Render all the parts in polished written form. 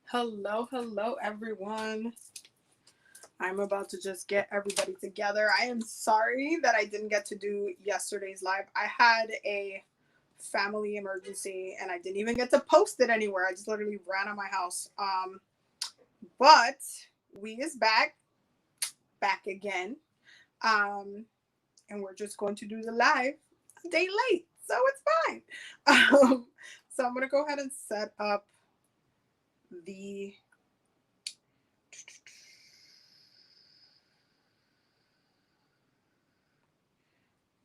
Hello, everyone. I'm about to just get everybody together. I am sorry that I didn't get to do yesterday's live. I had a family emergency and I didn't even get to post it anywhere. I just literally ran out of my house. But we is back again. Um, and we're just going to do the live a day late, so it's fine. So I'm gonna go ahead and set up the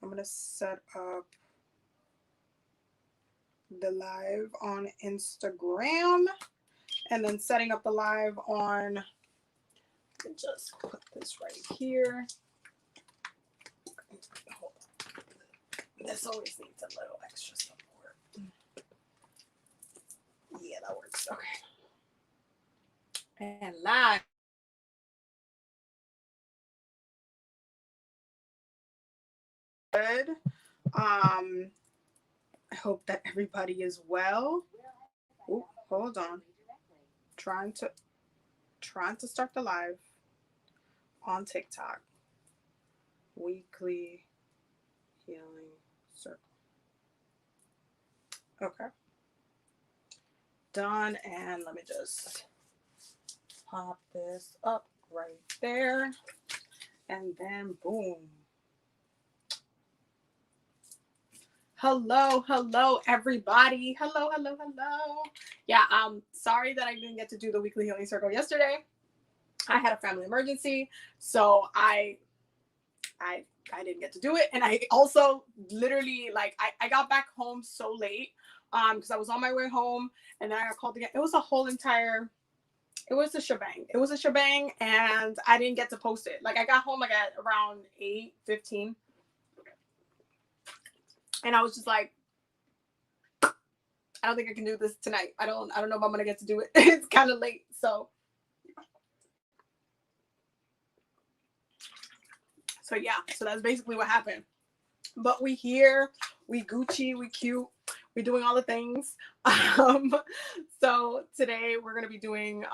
I'm going to set up the live on Instagram and then setting up the live on, just put this right here. Hold on. This always needs a little extra support. Yeah, that works. Okay. And live. Good. I hope that everybody is well. Ooh, hold on. Trying to start the live on TikTok. Weekly healing circle. Okay. Done. And let me just pop this up right there. And then boom. Hello, everybody. Hello. Yeah, sorry that I didn't get to do the weekly healing circle yesterday. I had a family emergency, so I didn't get to do it. And I also literally, like, I got back home so late because I was on my way home and then I got called again. It was a shebang and I didn't get to post it. Like, I got home like at around 8:15 and I was just like, I don't think I can do this tonight. I don't know if I'm gonna get to do it. It's kind of late. So yeah, so that's basically what happened. But we here, we Gucci, we cute, we doing all the things. So today we're gonna be doing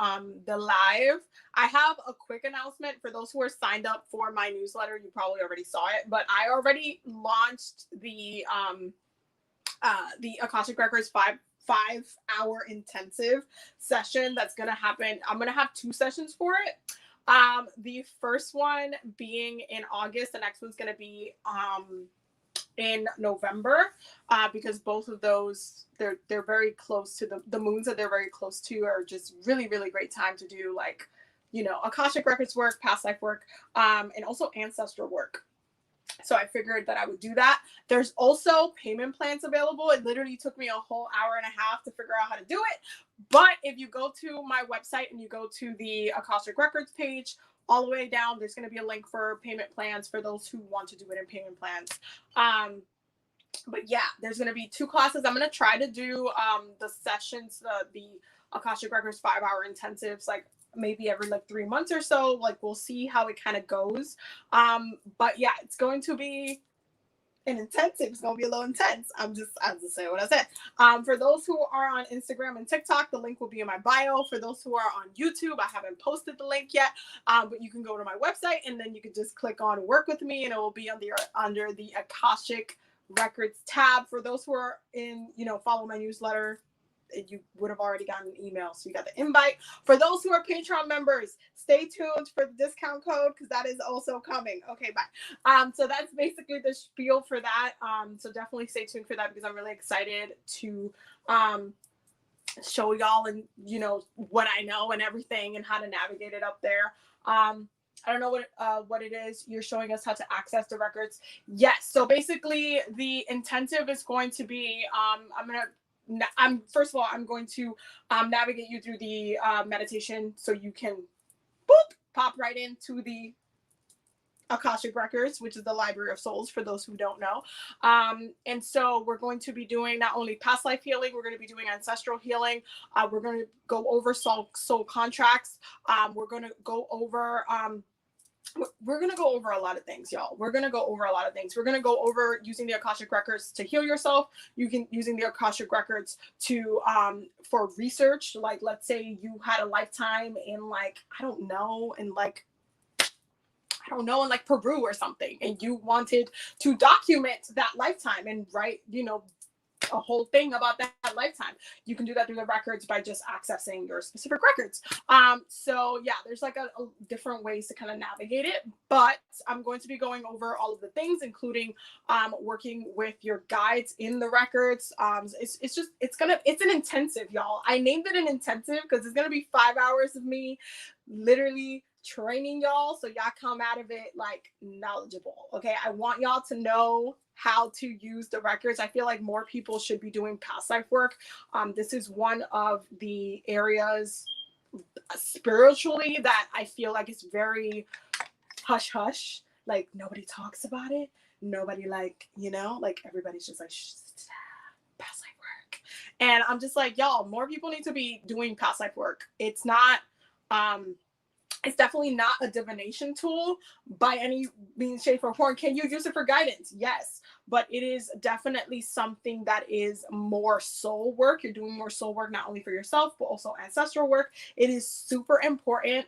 the live. I have a quick announcement for those who are signed up for my newsletter. You probably already saw it, but I already launched the Akashic Records 5-hour intensive session that's gonna happen. I'm gonna have 2 sessions for it. The first one being in August, the next one's gonna be in November, because both of those they're very close to the moons that they're very close to are just really great time to do, like, Akashic Records work, past life work, and also ancestral work. So I figured that I would do that. There's also payment plans available. It literally took me a whole hour and a half to figure out how to do it. But if you go to my website and you go to the Akashic Records page, all the way down, there's going to be a link for payment plans for those who want to do it in payment plans. But yeah, there's going to be 2 classes. I'm going to try to do the sessions, the Akashic Records 5-hour intensives, like maybe every 3 months or so. Like, we'll see how it kind of goes. But yeah, it's going to be an intensive. It's going to be a little intense. I'm just saying what I said. For those who are on Instagram and TikTok, the link will be in my bio. For those who are on YouTube, I haven't posted the link yet, but you can go to my website and then you can just click on work with me and it will be under the Akashic Records tab. For those who are in, follow my newsletter, you would have already gotten an email, so you got the invite. For those who are Patreon members, stay tuned for the discount code because that is also coming. Okay, bye. So that's basically the spiel for that. So definitely stay tuned for that because I'm really excited to show y'all and what I know and everything and how to navigate it up there. I don't know what it is. You're showing us how to access the records. Yes. So basically, the intensive is going to be. First of all, I'm going to navigate you through the meditation so you can pop right into the Akashic Records, which is the Library of Souls for those who don't know. And so we're going to be doing not only past life healing, we're going to be doing ancestral healing. We're going to go over soul contracts. We're going to go over we're going to go over a lot of things, y'all. We're going to go over a lot of things. We're going to go over using the Akashic Records to heal yourself. You can using the Akashic Records to for research. Like, let's say you had a lifetime in like, I don't know, in like Peru or something, and you wanted to document that lifetime and write, a whole thing about that lifetime. You can do that through the records by just accessing your specific records. So yeah, there's like a different ways to kind of navigate it, but I'm going to be going over all of the things, including working with your guides in the records. It's an intensive, y'all. I named it an intensive because it's gonna be 5 hours of me literally training y'all, so y'all come out of it like knowledgeable. Okay, I want y'all to know how to use the records. I feel like more people should be doing past life work. This is one of the areas spiritually that I feel like it's very hush hush. Like nobody talks about it. Nobody like everybody's just like past life work. And I'm just like, y'all, more people need to be doing past life work. It's not it's definitely not a divination tool by any means, shape, or form. Can you use it for guidance? Yes. But it is definitely something that is more soul work. You're doing more soul work, not only for yourself, but also ancestral work. It is super important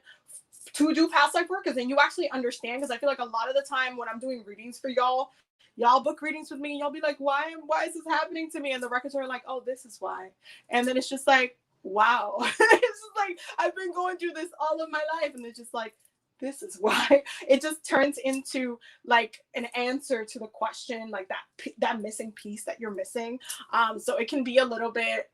to do past life work because then you actually understand. Because I feel like a lot of the time when I'm doing readings for y'all book readings with me, and y'all be like, why is this happening to me? And the records are like, oh, this is why. And then it's just like, wow. It's just like, I've been going through this all of my life, and it's just like, this is why. It just turns into like an answer to the question, like that missing piece that you're missing. So it can be a little bit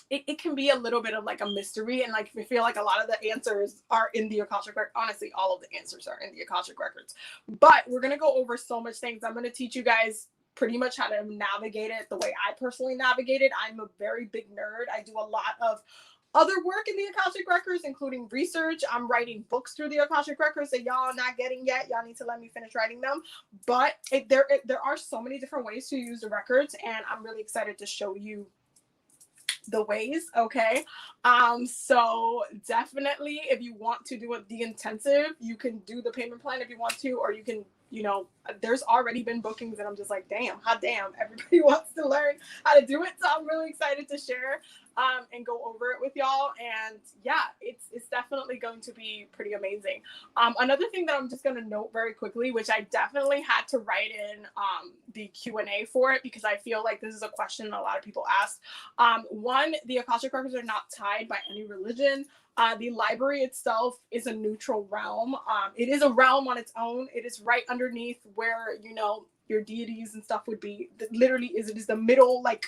it can be a little bit of like a mystery, and like I feel like a lot of the answers are in the Akashic Records. Honestly, all of the answers are in the Akashic Records. But we're gonna go over so much things. I'm gonna teach you guys pretty much how to navigate it the way I personally navigate it. I'm a very big nerd. I do a lot of other work in the Akashic Records, including research. I'm writing books through the Akashic Records that y'all are not getting yet. Y'all need to let me finish writing them. But there are so many different ways to use the records, and I'm really excited to show you the ways. Okay. So definitely if you want to do the intensive, you can do the payment plan if you want to, or you can, there's already been bookings, and I'm just like, damn, everybody wants to learn how to do it. So I'm really excited to share and go over it with y'all. And yeah, it's definitely going to be pretty amazing. Another thing that I'm just going to note very quickly, which I definitely had to write in the Q&A for it, because I feel like this is a question a lot of people ask. One, the Akashic Records are not tied by any religion. The library itself is a neutral realm. It is a realm on its own. It is right underneath where, your deities and stuff would be. Literally, it is the middle, like,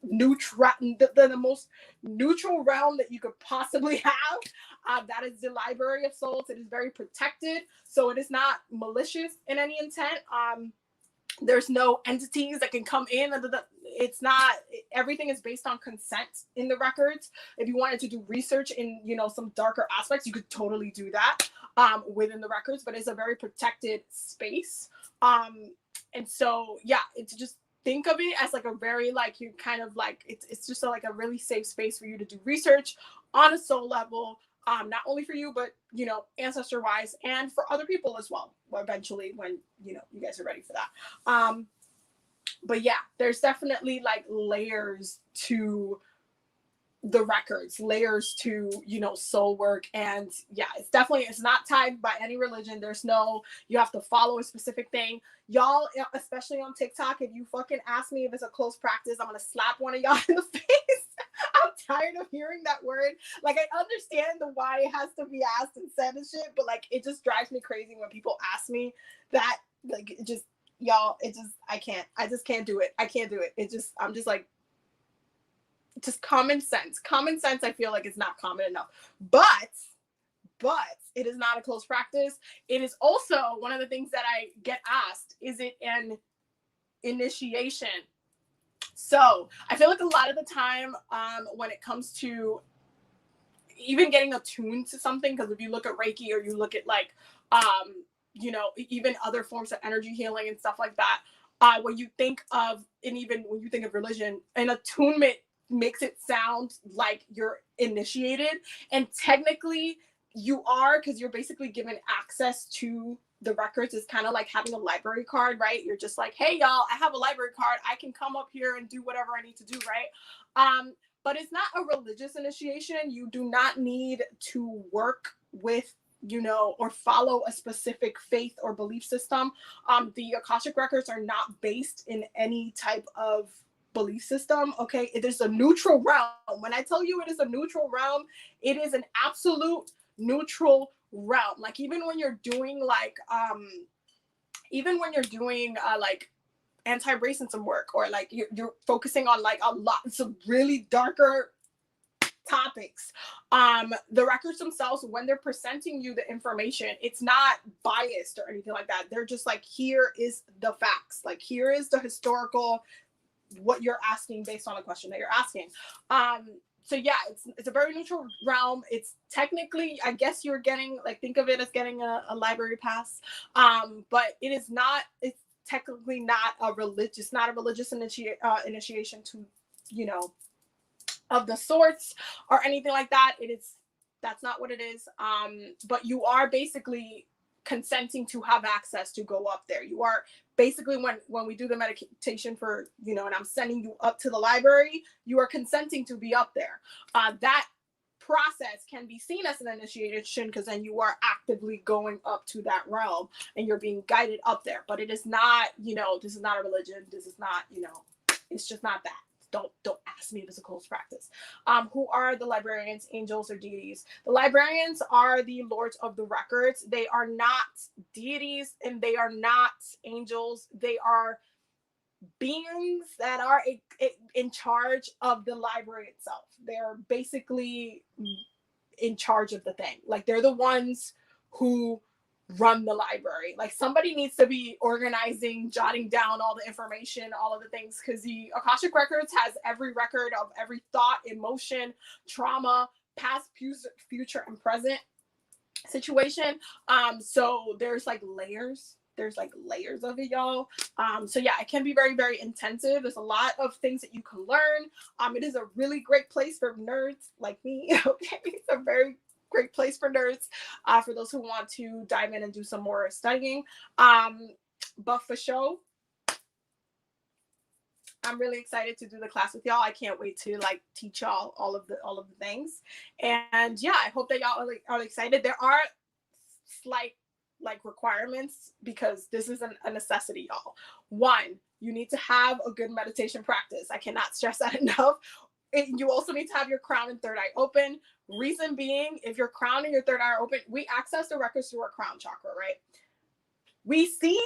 neutral, the most neutral realm that you could possibly have. That is the library of souls. It is very protected, so it is not malicious in any intent. There's no entities that can come in. It's not, everything is based on consent in the records. If you wanted to do research in, some darker aspects, you could totally do that within the records, but it's a very protected space. And so, yeah, it's just, think of it as like a very, like, you kind of like, it's just like a really safe space for you to do research on a soul level. Not only for you, but, ancestor wise, and for other people as well, eventually when, you guys are ready for that. But yeah, there's definitely like layers to the records, layers to, soul work. And yeah, it's not tied by any religion. There's no, you have to follow a specific thing. Y'all, especially on TikTok, if you fucking ask me if it's a close practice, I'm gonna slap one of y'all in the face. I'm tired of hearing that word. Like, I understand the why it has to be asked and said and shit, but like, it just drives me crazy when people ask me that. Like, it just, y'all, I just can't do it. I can't do it. I'm just like, just common sense. Common sense, I feel like, is not common enough. But it is not a close practice. It is also one of the things that I get asked, is it an initiation? So I feel like a lot of the time when it comes to even getting attuned to something, because if you look at Reiki, or you look at like, even other forms of energy healing and stuff like that, when you think of, and even when you think of religion, an attunement makes it sound like you're initiated. And technically, you are, because you're basically given access to the records. Is kind of like having a library card, right? You're just like, hey y'all, I have a library card, I can come up here and do whatever I need to do, right? But it's not a religious initiation. You do not need to work with, you know, or follow a specific faith or belief system. The Akashic records are not based in any type of belief system. Okay, it is a neutral realm. When I tell you it is a neutral realm, it is an absolute neutral realm. Like even when you're doing like like anti-racism work, or like you're focusing on like a lot some really darker topics, the records themselves, when they're presenting you the information, it's not biased or anything like that. They're just like, here is the facts, like here is the historical, what you're asking based on the question that you're asking. So yeah, it's a very neutral realm. It's technically, I guess you're getting, like, think of it as getting a library pass, but it is not, it's technically not a religious initiation to, you know, of the sorts or anything like that. That's not what it is. But you are basically consenting to have access to go up there. You are basically, when we do the meditation for, you know, and I'm sending you up to the library, you are consenting to be up there. That process can be seen as an initiation, because then you are actively going up to that realm and you're being guided up there. But it is not, you know, this is not a religion. This is not, you know, it's just not that. Don't ask me if it's a close practice. Who are the librarians, angels, or deities? The librarians are the lords of the records. They are not deities and they are not angels. They are beings that are in charge of the library itself. They're basically in charge of the thing. Like they're the ones who run the library. Like somebody needs to be organizing, jotting down all the information, all of the things, because the Akashic records has every record of every thought, emotion, trauma, past, future, and present situation. So there's like layers. There's like layers of it, y'all. So yeah, it can be very, very intensive. There's a lot of things that you can learn. It is a really great place for nerds like me. Okay, it's a very great place for nerds, for those who want to dive in and do some more studying. But for sure, I'm really excited to do the class with y'all. I can't wait to like teach y'all all of the things. And yeah, I hope that y'all are excited. There are slight like requirements, because this is a necessity, y'all. One, you need to have a good meditation practice. I cannot stress that enough. You also need to have your crown and third eye open. Reason being, if your crown and your third eye are open, we access the records through our crown chakra, right? We see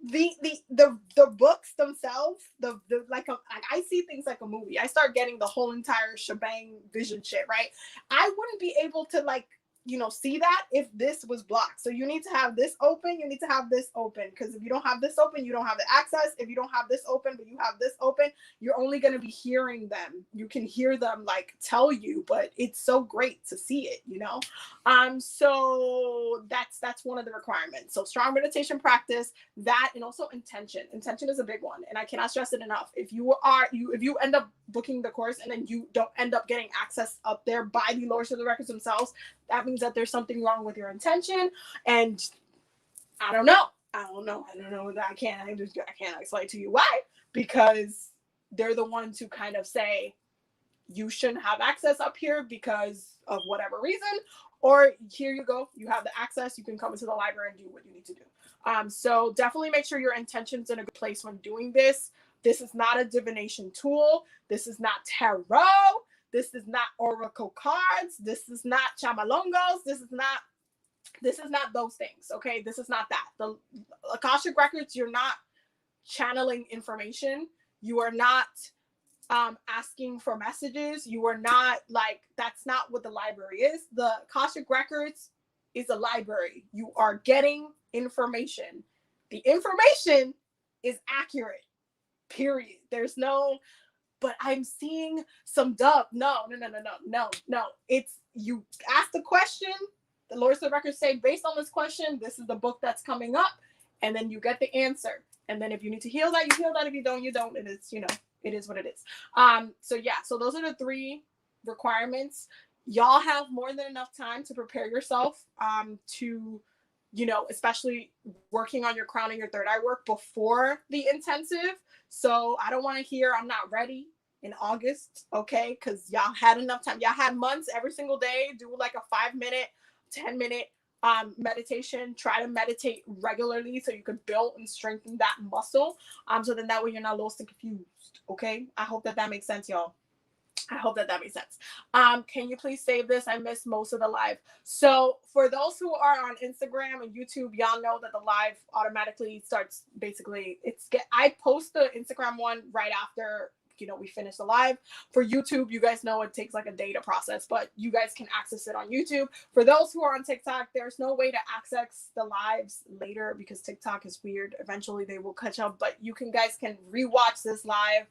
the books themselves, the like I see things like a movie. I start getting the whole entire shebang vision shit, right? I wouldn't be able to like, you know, see that if this was blocked. So you need to have this open, you need to have this open, because if you don't have this open, you don't have the access. If you don't have this open but you have this open, you're only going to be hearing them. You can hear them like tell you, but it's so great to see it, you know. So that's one of the requirements. So strong meditation practice, that, and also intention is a big one, and I cannot stress it enough. If you end up booking the course and then you don't end up getting access up there by the lords of the records themselves, that means that there's something wrong with your intention. And I don't know that I can't explain to you why, because they're the ones who kind of say you shouldn't have access up here because of whatever reason, or here you go, you have the access, you can come into the library and do what you need to do. So definitely make sure your intention's in a good place when doing this. This is not a divination tool. This is not tarot. This is not oracle cards. This is not chamalongos. This is not those things. Okay, this is not that. The Akashic records, you're not channeling information. You are not asking for messages. You are not like, that's not what the library is. The Akashic records is a library. You are getting information. The information is accurate. Period. There's no, but I'm seeing some dub. No. It's, you ask the question, the Lords of the Records say, based on this question, this is the book that's coming up, and then you get the answer. And then if you need to heal that, you heal that. If you don't, you don't. And it's, you know, it is what it is. So yeah, so those are the 3 requirements. y'all have more than enough time to prepare yourself to, you know, especially working on your crown and your third eye work before the intensive. So I don't want to hear I'm not ready in August, okay? Because y'all had enough time. Y'all had months every single day. Do like a 5-minute, 10-minute meditation. Try to meditate regularly so you can build and strengthen that muscle. So then that way you're not lost and confused, okay? I hope that makes sense, y'all. I hope that makes sense. Can you please save this? I missed most of the live. So for those who are on Instagram and YouTube, y'all know that the live automatically starts. Basically, I post the Instagram one right after, you know, we finish the live. For YouTube, you guys know it takes like a day to process, but you guys can access it on YouTube. For those who are on TikTok, there's no way to access the lives later because TikTok is weird. Eventually they will catch up, but you guys can rewatch this live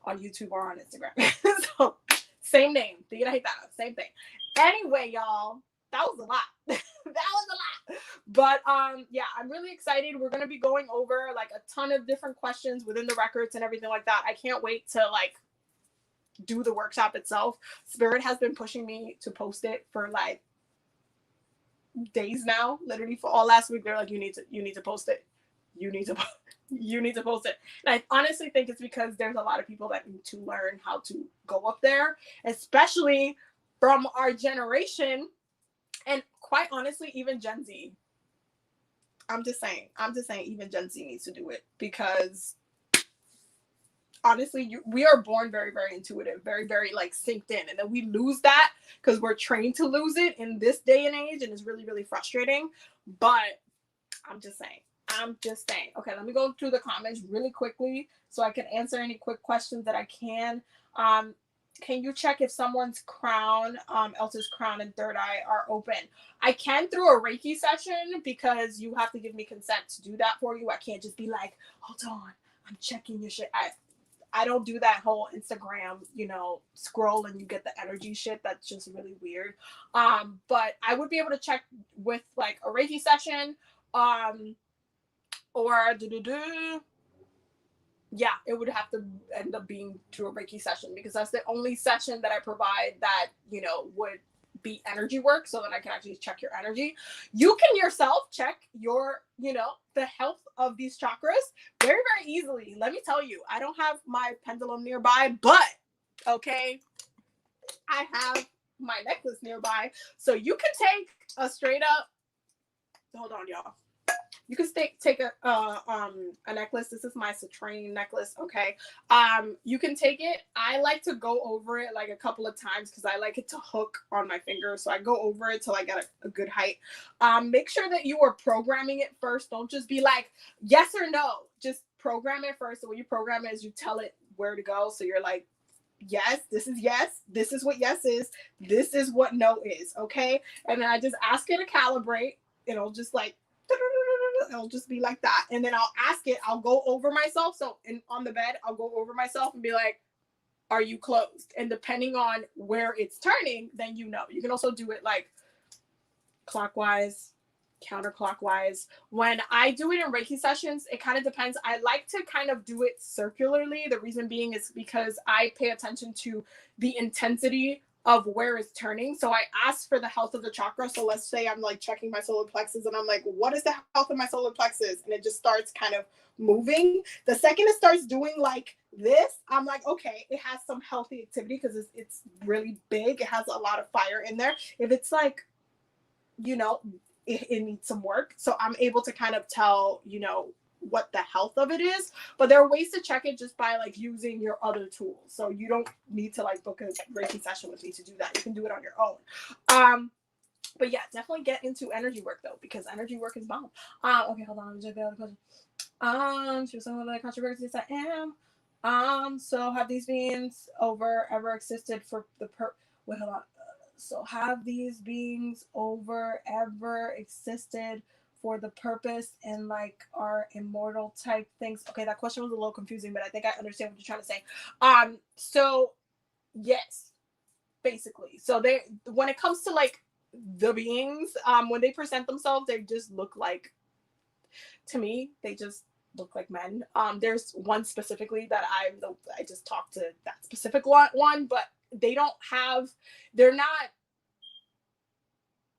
on YouTube or on Instagram. So same name, TigeraGitana, same thing. Anyway, y'all, that was a lot. That was a lot. But yeah, I'm really excited. We're gonna be going over like a ton of different questions within the records and everything like that. I can't wait to like do the workshop itself. Spirit has been pushing me to post it for like days now. Literally for all last week, they're like, you need to post it. You need to post it. And I honestly think it's because there's a lot of people that need to learn how to go up there, especially from our generation. And quite honestly, even Gen Z. I'm just saying, even Gen Z needs to do it because honestly, we are born very, very intuitive, very, very like synced in. And then we lose that because we're trained to lose it in this day and age. And it's really, really frustrating. But I'm just saying. Okay, let me go through the comments really quickly so I can answer any quick questions that I can. Can you check if someone's crown, else's crown and third eye are open? I can through a Reiki session because you have to give me consent to do that for you. I can't just be like, hold on, I'm checking your shit. I don't do that whole Instagram, you know, scroll and you get the energy shit. That's just really weird. But I would be able to check with like a Reiki session. Or yeah, it would have to end up being through a Reiki session because that's the only session that I provide that, you know, would be energy work so that I can actually check your energy. You can yourself check your, you know, the health of these chakras very, very easily. Let me tell you, I don't have my pendulum nearby, but okay, I have my necklace nearby. So you can take a straight up, hold on, y'all. You can take a necklace. This is my citrine necklace. Okay. You can take it. I like to go over it like a couple of times because I like it to hook on my finger. So I go over it till I get a good height. Make sure that you are programming it first. Don't just be like yes or no. Just program it first. So when you program it, is you tell it where to go. So you're like, yes, this is yes. This is what yes is. This is what no is. Okay. And then I just ask it to calibrate. It'll just like. It'll just be like that. And then I'll ask it, I'll go over myself. So on the bed, I'll go over myself and be like, are you closed? And depending on where it's turning, then you know. You can also do it like clockwise, counterclockwise. When I do it in Reiki sessions, it kind of depends. I like to kind of do it circularly. The reason being is because I pay attention to the intensity of where it's turning. So I ask for the health of the chakra. So let's say I'm like checking my solar plexus and I'm like, what is the health of my solar plexus? And it just starts kind of moving. The second it starts doing like this, I'm like, okay, it has some healthy activity because it's really big. It has a lot of fire in there. If it's like, you know, it needs some work. So I'm able to kind of tell, you know, what the health of it is, but there are ways to check it just by like using your other tools. So you don't need to like book a Reiki session with me to do that. You can do it on your own. But yeah, definitely get into energy work though, because energy work is bomb. Okay, hold on. Let me check the other question. She was some of the controversies I am. So have these beings ever existed for the wait, hold on. So have these beings ever existed for the purpose and like our immortal type things? Okay, that question was a little confusing, but I think I understand what you're trying to say. So yes, basically. So when it comes to like the beings, when they present themselves, they just look like, to me, they just look like men. There's one specifically that I just talked to that specific one, but they don't have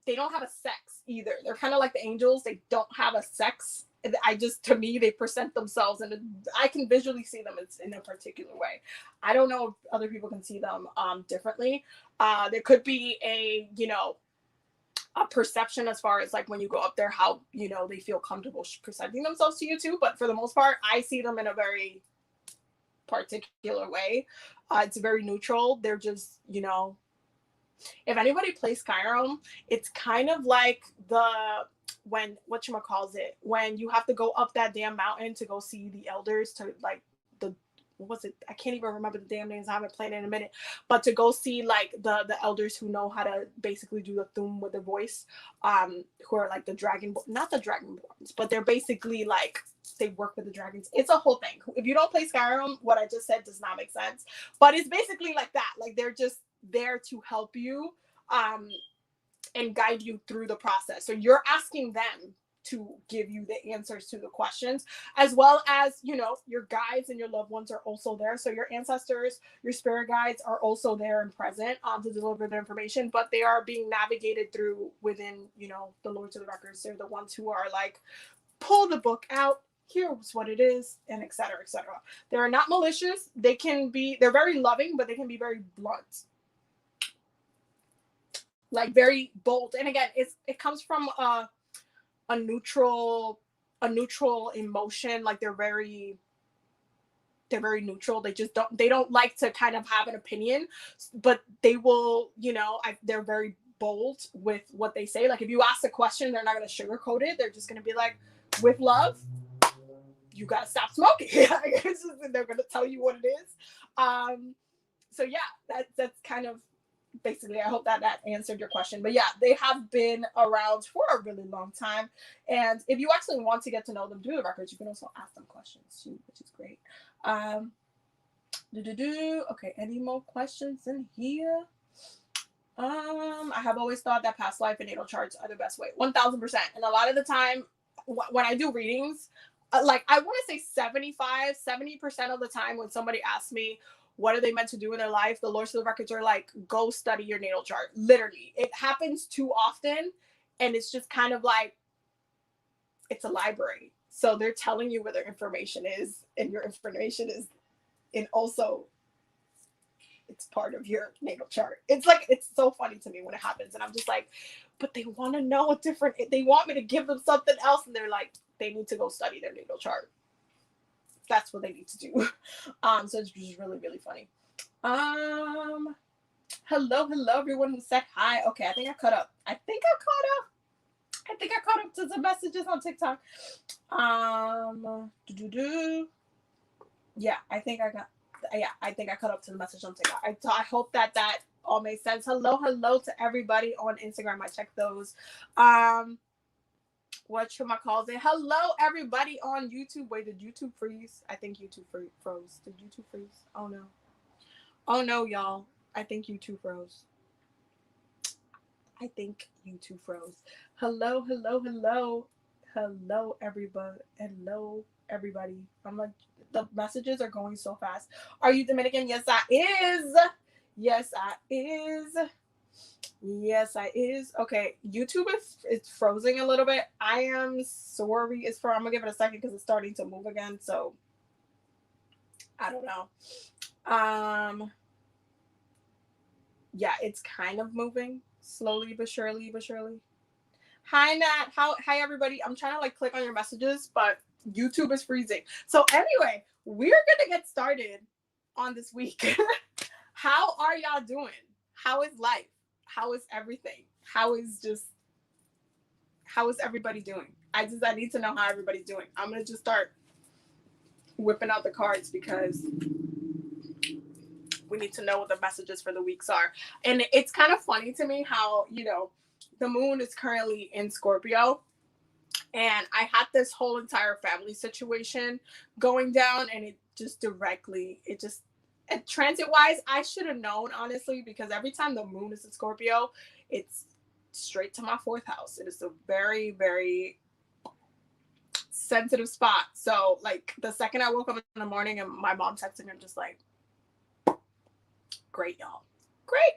a sex either. They're kind of like the angels. They don't have a sex. To me, they present themselves, and I can visually see them in a particular way. I don't know if other people can see them differently. There could be a perception as far as like when you go up there, how they feel comfortable presenting themselves to you too. But for the most part, I see them in a very particular way. It's very neutral. They're just if anybody plays Skyrim, it's kind of like when you have to go up that damn mountain to go see the elders, to like what was it? I can't even remember the damn names. I haven't played it in a minute. But to go see like the elders who know how to basically do the thum with their voice, who are like not the dragonborns, but they're basically like they work with the dragons. It's a whole thing. If you don't play Skyrim, what I just said does not make sense. But it's basically like that. Like they're just there to help you and guide you through the process. So you're asking them to give you the answers to the questions, as well as your guides and your loved ones are also there. So your ancestors, your spirit guides are also there and present to deliver the information, but they are being navigated through within the Lords of the Records. They're the ones who are like, pull the book out, here's what it is, and etc., etc. They're not malicious. They're very loving, but they can be very blunt, like very bold. And again, it comes from a neutral emotion. Like they're very neutral. They don't like to kind of have an opinion, but they will, they're very bold with what they say. Like if you ask a question, they're not going to sugarcoat it. They're just going to be like, with love, you got to stop smoking. They're going to tell you what it is. So yeah, that's kind of basically, I hope that answered your question. But yeah, they have been around for a really long time. And if you actually want to get to know them through the records, you can also ask them questions too, which is great. Okay, any more questions in here? I have always thought that past life and natal charts are the best way. 1000%. And a lot of the time when I do readings, like I want to say 70% of the time when somebody asks me, what are they meant to do in their life? The Lords of the Records are like, go study your natal chart. Literally. It happens too often. And it's just kind of like, it's a library. So they're telling you where their information is. And your information is, and also it's part of your natal chart. It's like, it's so funny to me when it happens. And I'm just like, but they want to know they want me to give them something else. And they're like, they need to go study their natal chart. That's what they need to do. So it's just really, really funny. Hello everyone who said hi. Okay, I think I caught up. I think I caught up to the messages on TikTok. Yeah, I think I caught up to the message on TikTok. I hope that all made sense. Hello to everybody on Instagram. I checked those. Whatchamacallit? Hello, everybody on YouTube. Wait, did YouTube freeze? I think YouTube froze. Did YouTube freeze? Oh, no. Oh, no, y'all. I think YouTube froze. Hello, everybody. I'm like, the messages are going so fast. Are you Dominican? Yes, I is. Yes, I is. Okay, YouTube is frozen a little bit. I am sorry. I'm gonna give it a second because it's starting to move again. So I don't know. Yeah, it's kind of moving slowly but surely. Hi Nat. Hi everybody. I'm trying to like click on your messages, but YouTube is freezing. So anyway, we're gonna get started on this week. How are y'all doing? How is life? How is everything? How is everybody doing? I need to know how everybody's doing. I'm going to just start whipping out the cards because we need to know what the messages for the weeks are. And it's kind of funny to me how, the moon is currently in Scorpio. And I had this whole entire family situation going down, and it just transit-wise, I should have known, honestly, because every time the moon is in Scorpio, it's straight to my 4th house. It is a very, very sensitive spot. So, like, the second I woke up in the morning and my mom texted me, I'm just like, great, y'all. Great.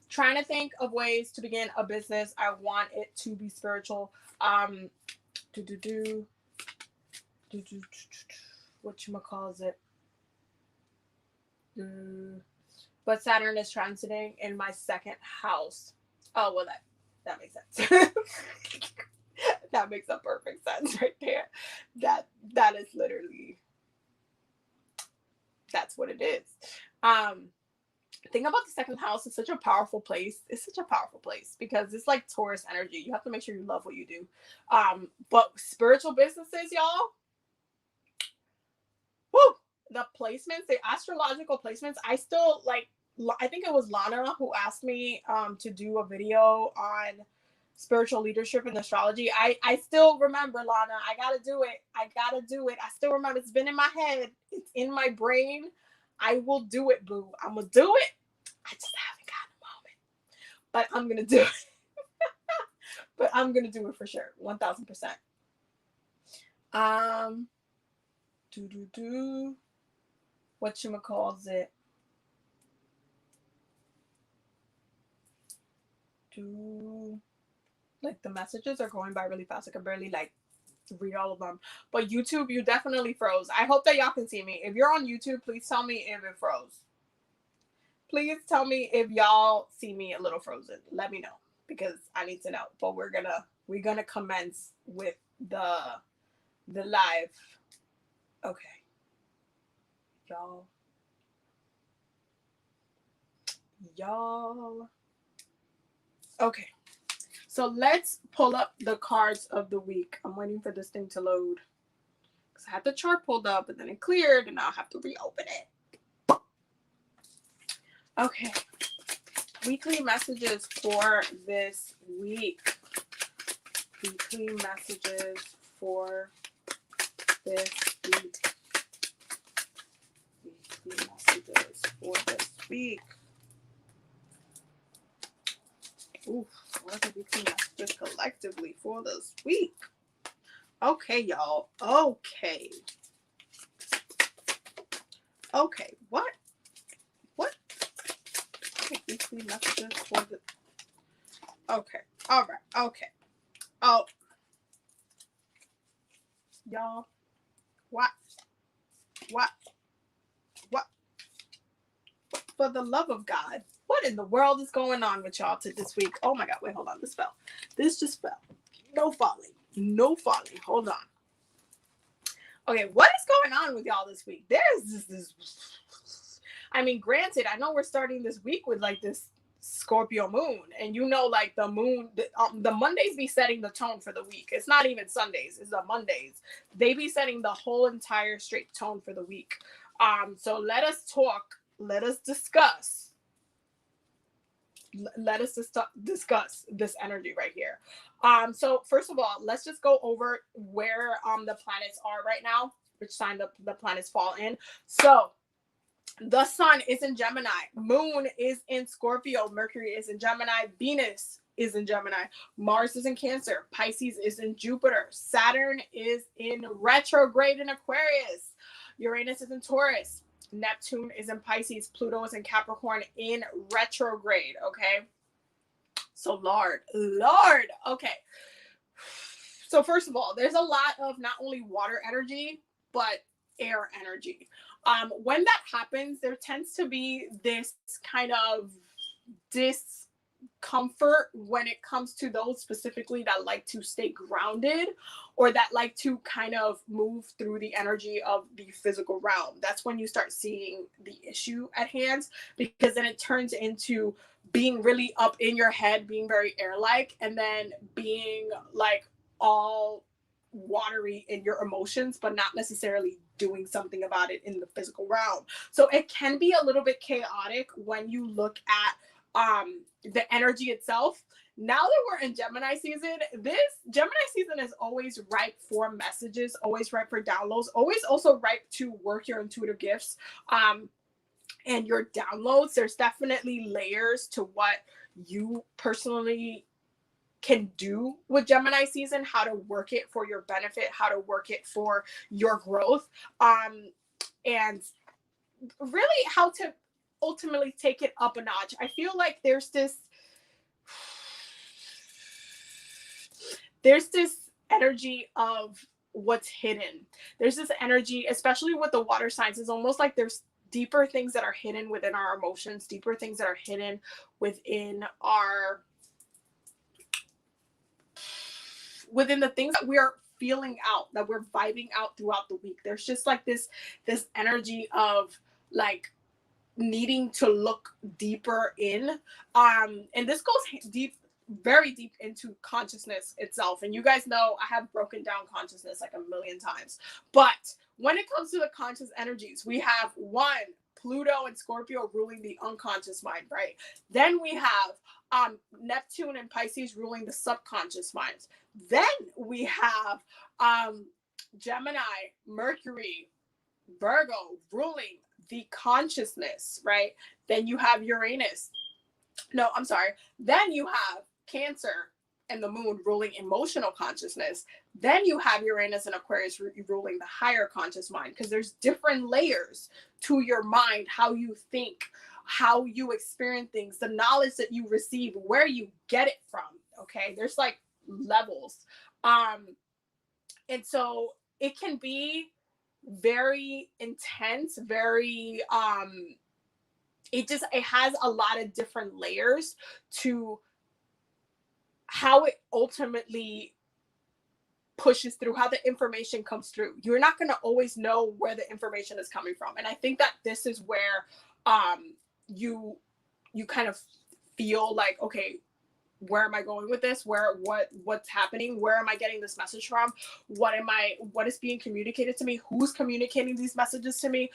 Trying to think of ways to begin a business. I want it to be spiritual. Whatchamacallit? But Saturn is transiting in my second house. Oh, well, that makes sense. That makes a perfect sense right there. That is literally, that's what it is. Thing about the second house is such a powerful place. It's such a powerful place because it's like Taurus energy. You have to make sure you love what you do. But spiritual businesses, y'all, whoo, the placements, the astrological placements, I still like, I think it was Lana who asked me to do a video on spiritual leadership and astrology. I still remember, Lana. I gotta do it. I still remember. It's been in my head. It's in my brain. I will do it, boo. I'm gonna do it. I just haven't gotten a moment. But I'm gonna do it. But I'm gonna do it for sure. 1000%. Whatchamacallit? Like the messages are going by really fast. I can barely like read all of them. But YouTube, you definitely froze. I hope that y'all can see me. If you're on YouTube, please tell me if it froze. Please tell me if y'all see me a little frozen. Let me know because I need to know. But we're gonna commence with the live. Okay. Y'all. Okay. So let's pull up the cards of the week. I'm waiting for this thing to load. Because I had the chart pulled up, and then it cleared, and now I have to reopen it. Okay. Weekly messages for this week. Weekly messages for this week. Weekly messages for this week. Ooh, what are the weekly messages collectively for this week? Okay, y'all. Okay. What? Weekly messages for the. Okay. All right. Okay. Oh. Y'all. What? For the love of God. What in the world is going on with y'all this week? Oh my God. Wait, hold on. This fell. This just fell. No falling. Hold on. Okay, what is going on with y'all this week? There's this. I mean, granted, I know we're starting this week with like this Scorpio moon, and you know, like the moon, the Mondays be setting the tone for the week. It's not even Sundays; it's the Mondays. They be setting the whole entire straight tone for the week. So let us talk. Let us discuss. Let us discuss this energy right here. So first of all, let's just go over where the planets are right now, which sign the planets fall in. So the sun is in Gemini, moon is in Scorpio, Mercury is in Gemini, Venus is in Gemini, Mars is in Cancer, Pisces is in Jupiter, Saturn is in retrograde in Aquarius, Uranus is in Taurus, Neptune is in Pisces, Pluto is in Capricorn in retrograde, okay? So Lord, okay. So first of all, there's a lot of not only water energy, but air energy. When that happens, there tends to be this kind of discomfort when it comes to those specifically that like to stay grounded or that like to kind of move through the energy of the physical realm. That's when you start seeing the issue at hand, because then it turns into being really up in your head, being very air-like, and then being like all watery in your emotions, but not necessarily doing something about it in the physical realm. So it can be a little bit chaotic when you look at the energy itself. Now that we're in Gemini season, this Gemini season is always ripe for messages, always ripe for downloads, always also ripe to work your intuitive gifts and your downloads. There's definitely layers to what you personally can do with Gemini season, how to work it for your benefit, how to work it for your growth. And really how to ultimately take it up a notch. I feel like there's this energy of what's hidden. There's this energy, especially with the water signs. It's almost like there's deeper things that are hidden within our emotions, deeper things that are hidden within the things that we're feeling out, that we're vibing out throughout the week. There's just like this energy of like needing to look deeper in. And this goes deep, very deep into consciousness itself. And you guys know I have broken down consciousness like a million times. But when it comes to the conscious energies, we have one, Pluto and Scorpio ruling the unconscious mind, right? Then we have Neptune and Pisces ruling the subconscious minds. Then we have Gemini, Mercury, Virgo ruling the consciousness, right? Then you have Uranus. No, I'm sorry. Then you have Cancer and the moon ruling emotional consciousness. Then you have Uranus and Aquarius ruling the higher conscious mind, because there's different layers to your mind, how you think, how you experience things, the knowledge that you receive, where you get it from. Okay, there's like levels. And so it can be very intense, very it has a lot of different layers to how it ultimately pushes through, how the information comes through. You're not going to always know where the information is coming from. And I think that this is where you kind of feel like, okay, where am I going with this? What's happening? Where am I getting this message from? What is being communicated to me? Who's communicating these messages to me?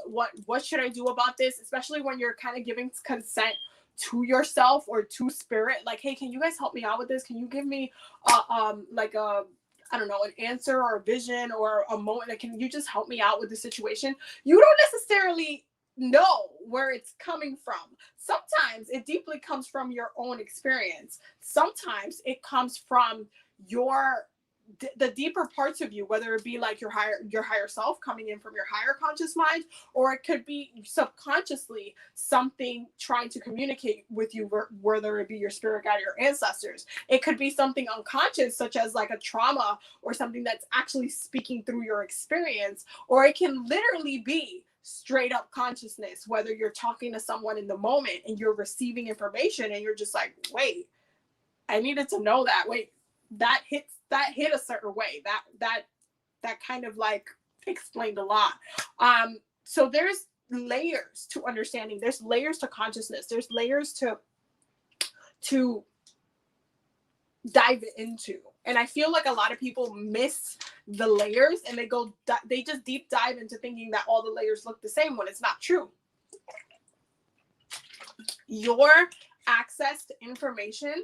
What should I do about this? Especially when you're kind of giving consent to yourself or to spirit, like, hey, can you guys help me out with this? Can you give me like a, I don't know, an answer or a vision or a moment? Like, can you just help me out with the situation? You don't necessarily know where it's coming from. Sometimes it deeply comes from your own experience. Sometimes it comes from the deeper parts of you, whether it be like your higher self coming in from your higher conscious mind, or it could be subconsciously something trying to communicate with you, whether it be your spirit guide or your ancestors. It could be something unconscious, such as like a trauma or something that's actually speaking through your experience, or it can literally be straight up consciousness, whether you're talking to someone in the moment and you're receiving information and you're just like, wait, I needed to know that. Wait, that hit a certain way. That kind of like explained a lot. So there's layers to understanding. There's layers to consciousness. There's layers to dive into. And I feel like a lot of people miss the layers and they just deep dive into thinking that all the layers look the same when it's not true. Your access to information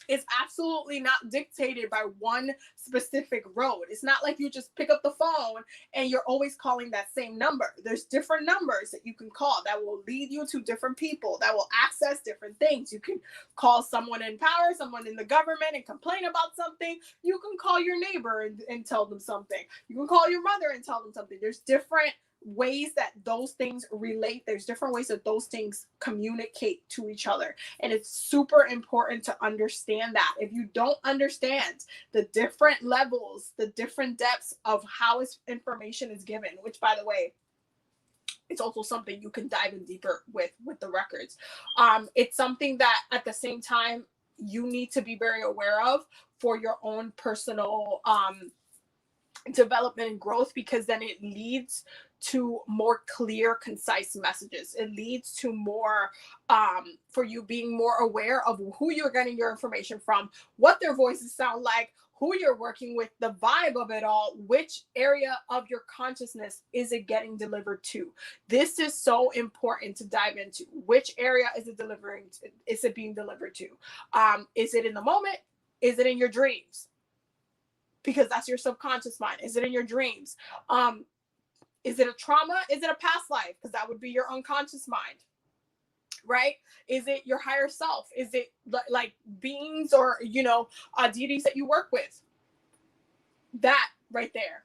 is absolutely not dictated by one specific road. It's not like you just pick up the phone and you're always calling that same number. There's different numbers that you can call that will lead you to different people, that will access different things. You can call someone in power, someone in the government, and complain about something. You can call your neighbor and tell them something. You can call your mother and tell them something. There's different ways that those things relate. There's different ways that those things communicate to each other. And it's super important to understand that. If you don't understand the different levels, the different depths of how information is given, which, by the way, it's also something you can dive in deeper with the records. It's something that at the same time you need to be very aware of for your own personal development and growth, because then it leads to more clear, concise messages. It leads to more for you being more aware of who you're getting your information from, what their voices sound like, who you're working with, the vibe of it all, which area of your consciousness is it getting delivered to. This is so important to dive into. Which area is it delivering to? Is it being delivered to? Is it in the moment? Is it in your dreams? Because that's your subconscious mind. Is it in your dreams? Is it a trauma? Is it a past life? Because that would be your unconscious mind, right? Is it your higher self? Is it like beings or, deities that you work with? That right there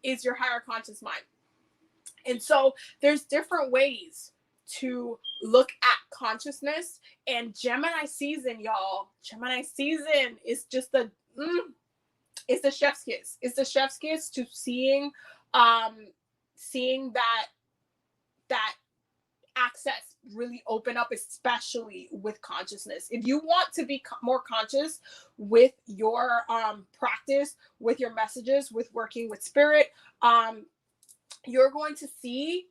is your higher conscious mind. And so there's different ways to look at consciousness. And Gemini season, y'all, Gemini season is just it's the chef's kiss. It's the chef's kiss to seeing that access really open up, especially with consciousness. If you want to be more conscious with your practice, with your messages, with working with spirit, you're going to see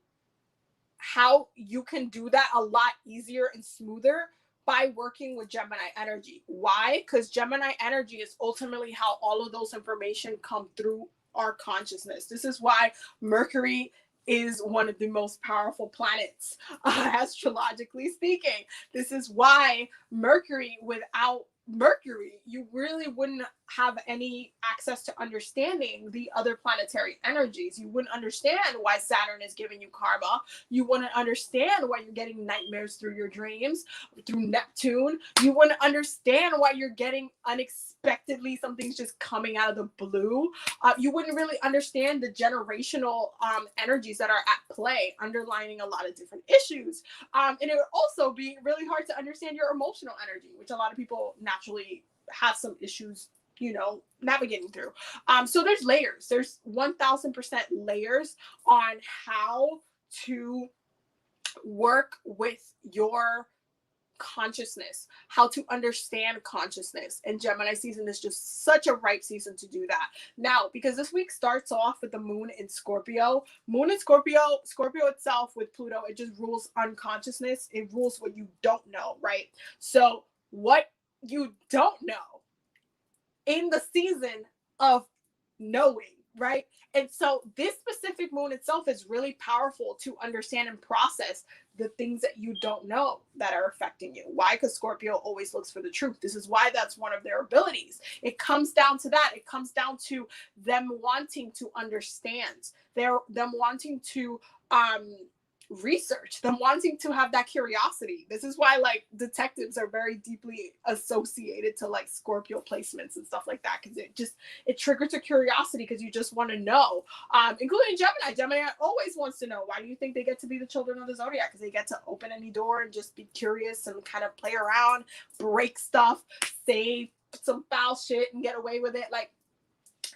how you can do that a lot easier and smoother by working with Gemini energy. Why? Because Gemini energy is ultimately how all of those information come through our consciousness. This is why Mercury is one of the most powerful planets, astrologically speaking. This is why without Mercury, you really wouldn't have any access to understanding the other planetary energies. You wouldn't understand why Saturn is giving you karma. You wouldn't understand why you're getting nightmares through your dreams, through Neptune. You wouldn't understand why you're getting unexpectedly something's just coming out of the blue. You wouldn't really understand the generational energies that are at play, underlining a lot of different issues. And it would also be really hard to understand your emotional energy, which a lot of people naturally have some issues, navigating through. So there's layers. There's 1000% layers on how to work with your consciousness, how to understand consciousness. And Gemini season is just such a ripe season to do that. Now, because this week starts off with the moon in Scorpio. Moon in Scorpio itself with Pluto, it just rules unconsciousness. It rules what you don't know, right? So what you don't know in the season of knowing, right? And so this specific moon itself is really powerful to understand and process the things that you don't know that are affecting you. Why? Because Scorpio always looks for the truth. This is why that's one of their abilities. It comes down to that. It comes down to them wanting to understand, them wanting to research, them wanting to have that curiosity. This is why like detectives are very deeply associated to like Scorpio placements and stuff like that, because it triggers a curiosity because you just want to know, including Gemini always wants to know. Why do you think they get to be the children of the zodiac? Because they get to open any door and just be curious and kind of play around, break stuff, say some foul shit and get away with it. Like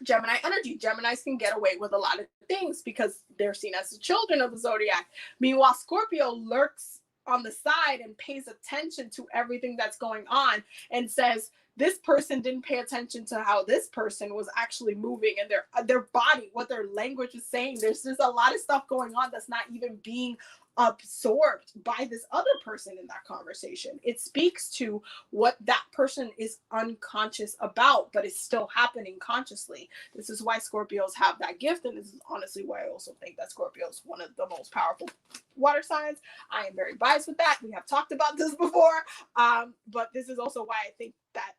Gemini energy. Geminis can get away with a lot of things because they're seen as the children of the zodiac. Meanwhile, Scorpio lurks on the side and pays attention to everything that's going on and says, this person didn't pay attention to how this person was actually moving and their body, what their language is saying. There's just a lot of stuff going on that's not even being absorbed by this other person in that conversation. It speaks to what that person is unconscious about, but it's still happening consciously. This is why Scorpios have that gift, and this is honestly why I also think that Scorpio is one of the most powerful water signs. I am very biased with that. We have talked about this before, but this is also why I think that,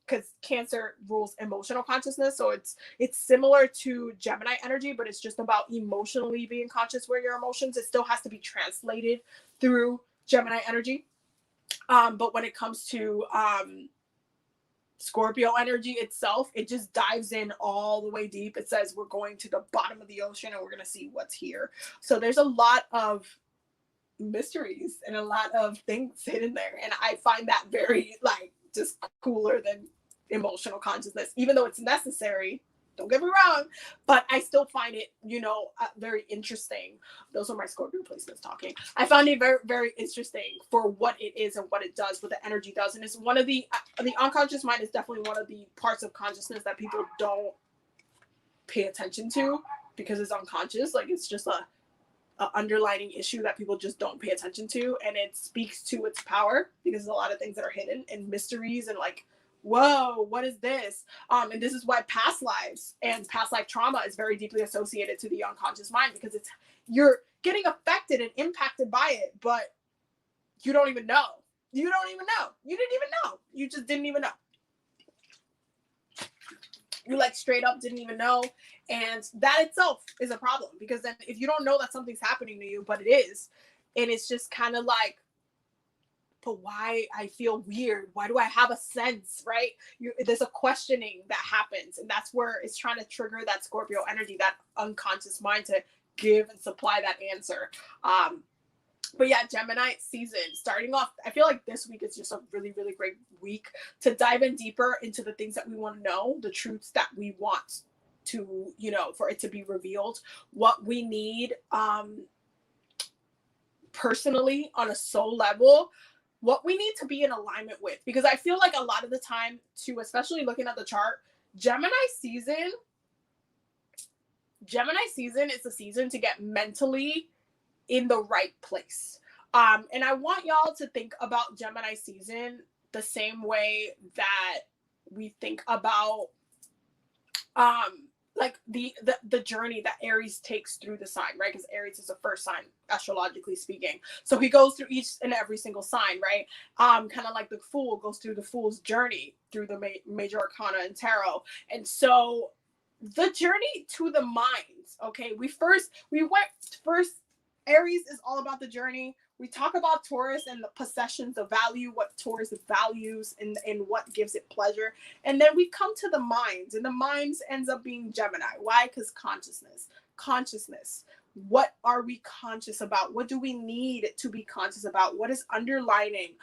because Cancer rules emotional consciousness, so it's similar to Gemini energy, but it's just about emotionally being conscious where your emotions, it still has to be translated through Gemini energy. But when it comes to Scorpio energy itself, it just dives in all the way deep. It says we're going to the bottom of the ocean and we're going to see what's here. So there's a lot of mysteries and a lot of things hidden there, and I find that very just cooler than emotional consciousness, even though it's necessary. Don't get me wrong, but I still find it, very interesting. Those are my Scorpio placements talking. I found it very, very interesting for what it is and what it does, what the energy does. And it's one of the unconscious mind is definitely one of the parts of consciousness that people don't pay attention to because it's unconscious. Like it's just a underlining issue that people just don't pay attention to. And it speaks to its power because there's a lot of things that are hidden and mysteries and whoa, what is this? And this is why past lives and past life trauma is very deeply associated to the unconscious mind, because you're getting affected and impacted by it, but you don't even know. You don't even know. You didn't even know. You just didn't even know. You straight up didn't even know. And that itself is a problem, because then if you don't know that something's happening to you, but it is, and it's just kind of but why I feel weird? Why do I have a sense, right? There's a questioning that happens, and that's where it's trying to trigger that Scorpio energy, that unconscious mind to give and supply that answer. But yeah, Gemini season starting off, I feel like this week is just a really, really great week to dive in deeper into the things that we want to know, the truths that we want to, you know, for it to be revealed, what we need personally on a soul level, what we need to be in alignment with. Because I feel like a lot of the time too, especially looking at the chart, Gemini season is a season to get mentally in the right place. And I want y'all to think about Gemini season the same way that we think about like the journey that Aries takes through the sign, right? Because Aries is the first sign, astrologically speaking. So he goes through each and every single sign, right? Kind of like the Fool goes through the Fool's journey through the major arcana and tarot. And so the journey to the minds, okay? Aries is all about the journey. We talk about Taurus and the possessions, the value, what Taurus values and what gives it pleasure. And then we come to the minds, and the minds ends up being Gemini. Why? Because consciousness. What are we conscious about? What do we need to be conscious about? What is underlining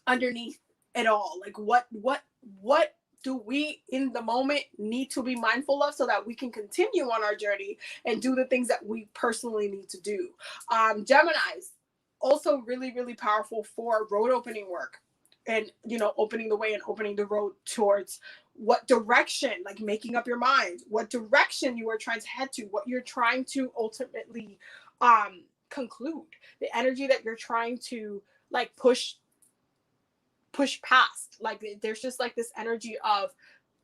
underneath it all? Like what do we in the moment need to be mindful of so that we can continue on our journey and do the things that we personally need to do? Gemini's also really, really powerful for road opening work and, you know, opening the way and opening the road towards what direction, like making up your mind, what direction you are trying to head to, what you're trying to ultimately conclude, the energy that you're trying to like push past. Like there's just like this energy of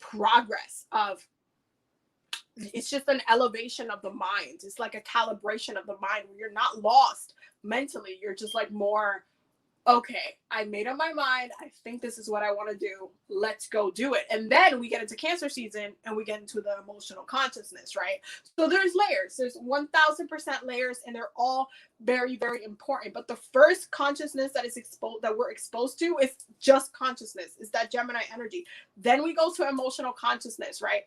progress, of it's just an elevation of the mind. It's like a calibration of the mind where you're not lost mentally. You're just like more, okay, I made up my mind. I think this is what I want to do. Let's go do it. And then we get into Cancer season and we get into the emotional consciousness, right? So there's layers. There's 1000% layers, and they're all very, very important. But the first consciousness that is exposed, that we're exposed to, is just consciousness. Is that Gemini energy. Then we go to emotional consciousness, right?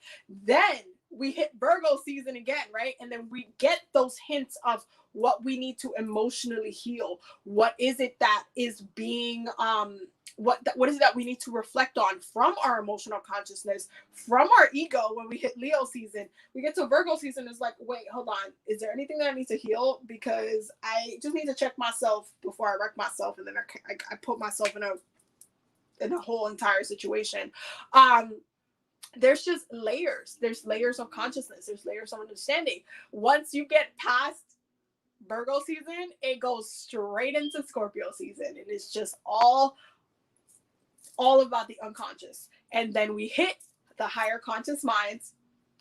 Then we hit Virgo season again, right? And then we get those hints of what we need to emotionally heal. What is it that is being what is it that we need to reflect on from our emotional consciousness, from our ego? When we hit Leo season, we get to Virgo season, it's like, wait, hold on, is there anything that I need to heal? Because I just need to check myself before I wreck myself, and then I put myself in a whole entire situation. There's just layers. There's layers of consciousness. There's layers of understanding. Once you get past Virgo season, it goes straight into Scorpio season, and it's just all about the unconscious. And then we hit the higher conscious minds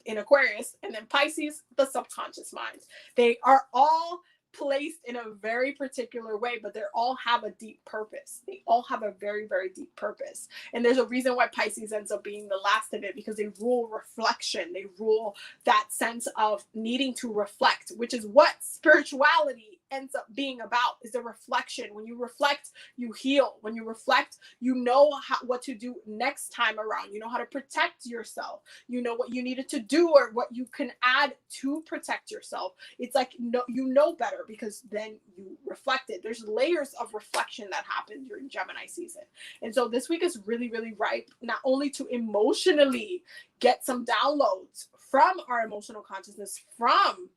in Aquarius, and then Pisces, the subconscious minds. They are all placed in a very particular way, but they all have a deep purpose. They all have a very, very deep purpose. And there's a reason why Pisces ends up being the last of it, because they rule reflection. They rule that sense of needing to reflect, which is what spirituality ends up being about, is a reflection. When you reflect, you heal. When you reflect, you know what to do next time around. You know how to protect yourself. You know what you needed to do or what you can add to protect yourself. It's like, you know better because then you reflected. There's layers of reflection that happen during Gemini season. And so this week is really, really ripe, not only to emotionally get some downloads from our emotional consciousness, from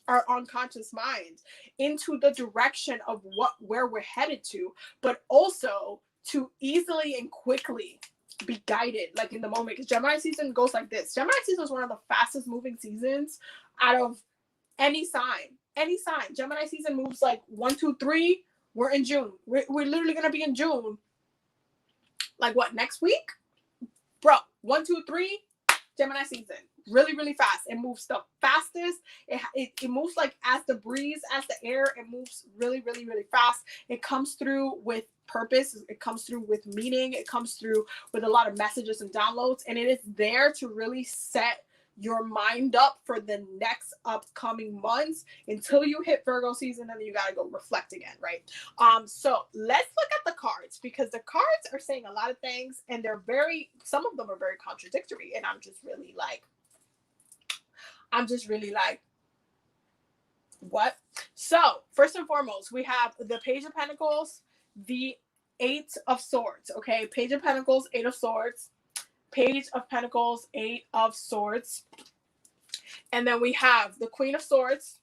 our unconscious mind into the direction of where we're headed to, but also to easily and quickly be guided, like in the moment. Because Gemini season goes like this. Gemini season is one of the fastest moving seasons out of any sign. Gemini season moves like 1, 2, 3. We're in June. We're literally gonna be in June. Like what, next week? Bro, 1, 2, 3, Gemini season. Really, really fast. It moves the fastest. It moves like as the breeze, as the air. It moves really, really, really fast. It comes through with purpose. It comes through with meaning. It comes through with a lot of messages and downloads. And it is there to really set your mind up for the next upcoming months until you hit Virgo season, and then you got to go reflect again, right? So let's look at the cards, because the cards are saying a lot of things, and some of them are very contradictory, and I'm just really like, I'm just really like, what? So first and foremost, we have the Page of Pentacles, the Eight of Swords. Okay, Page of Pentacles, Eight of Swords, Page of Pentacles, Eight of Swords, and then we have the Queen of Swords,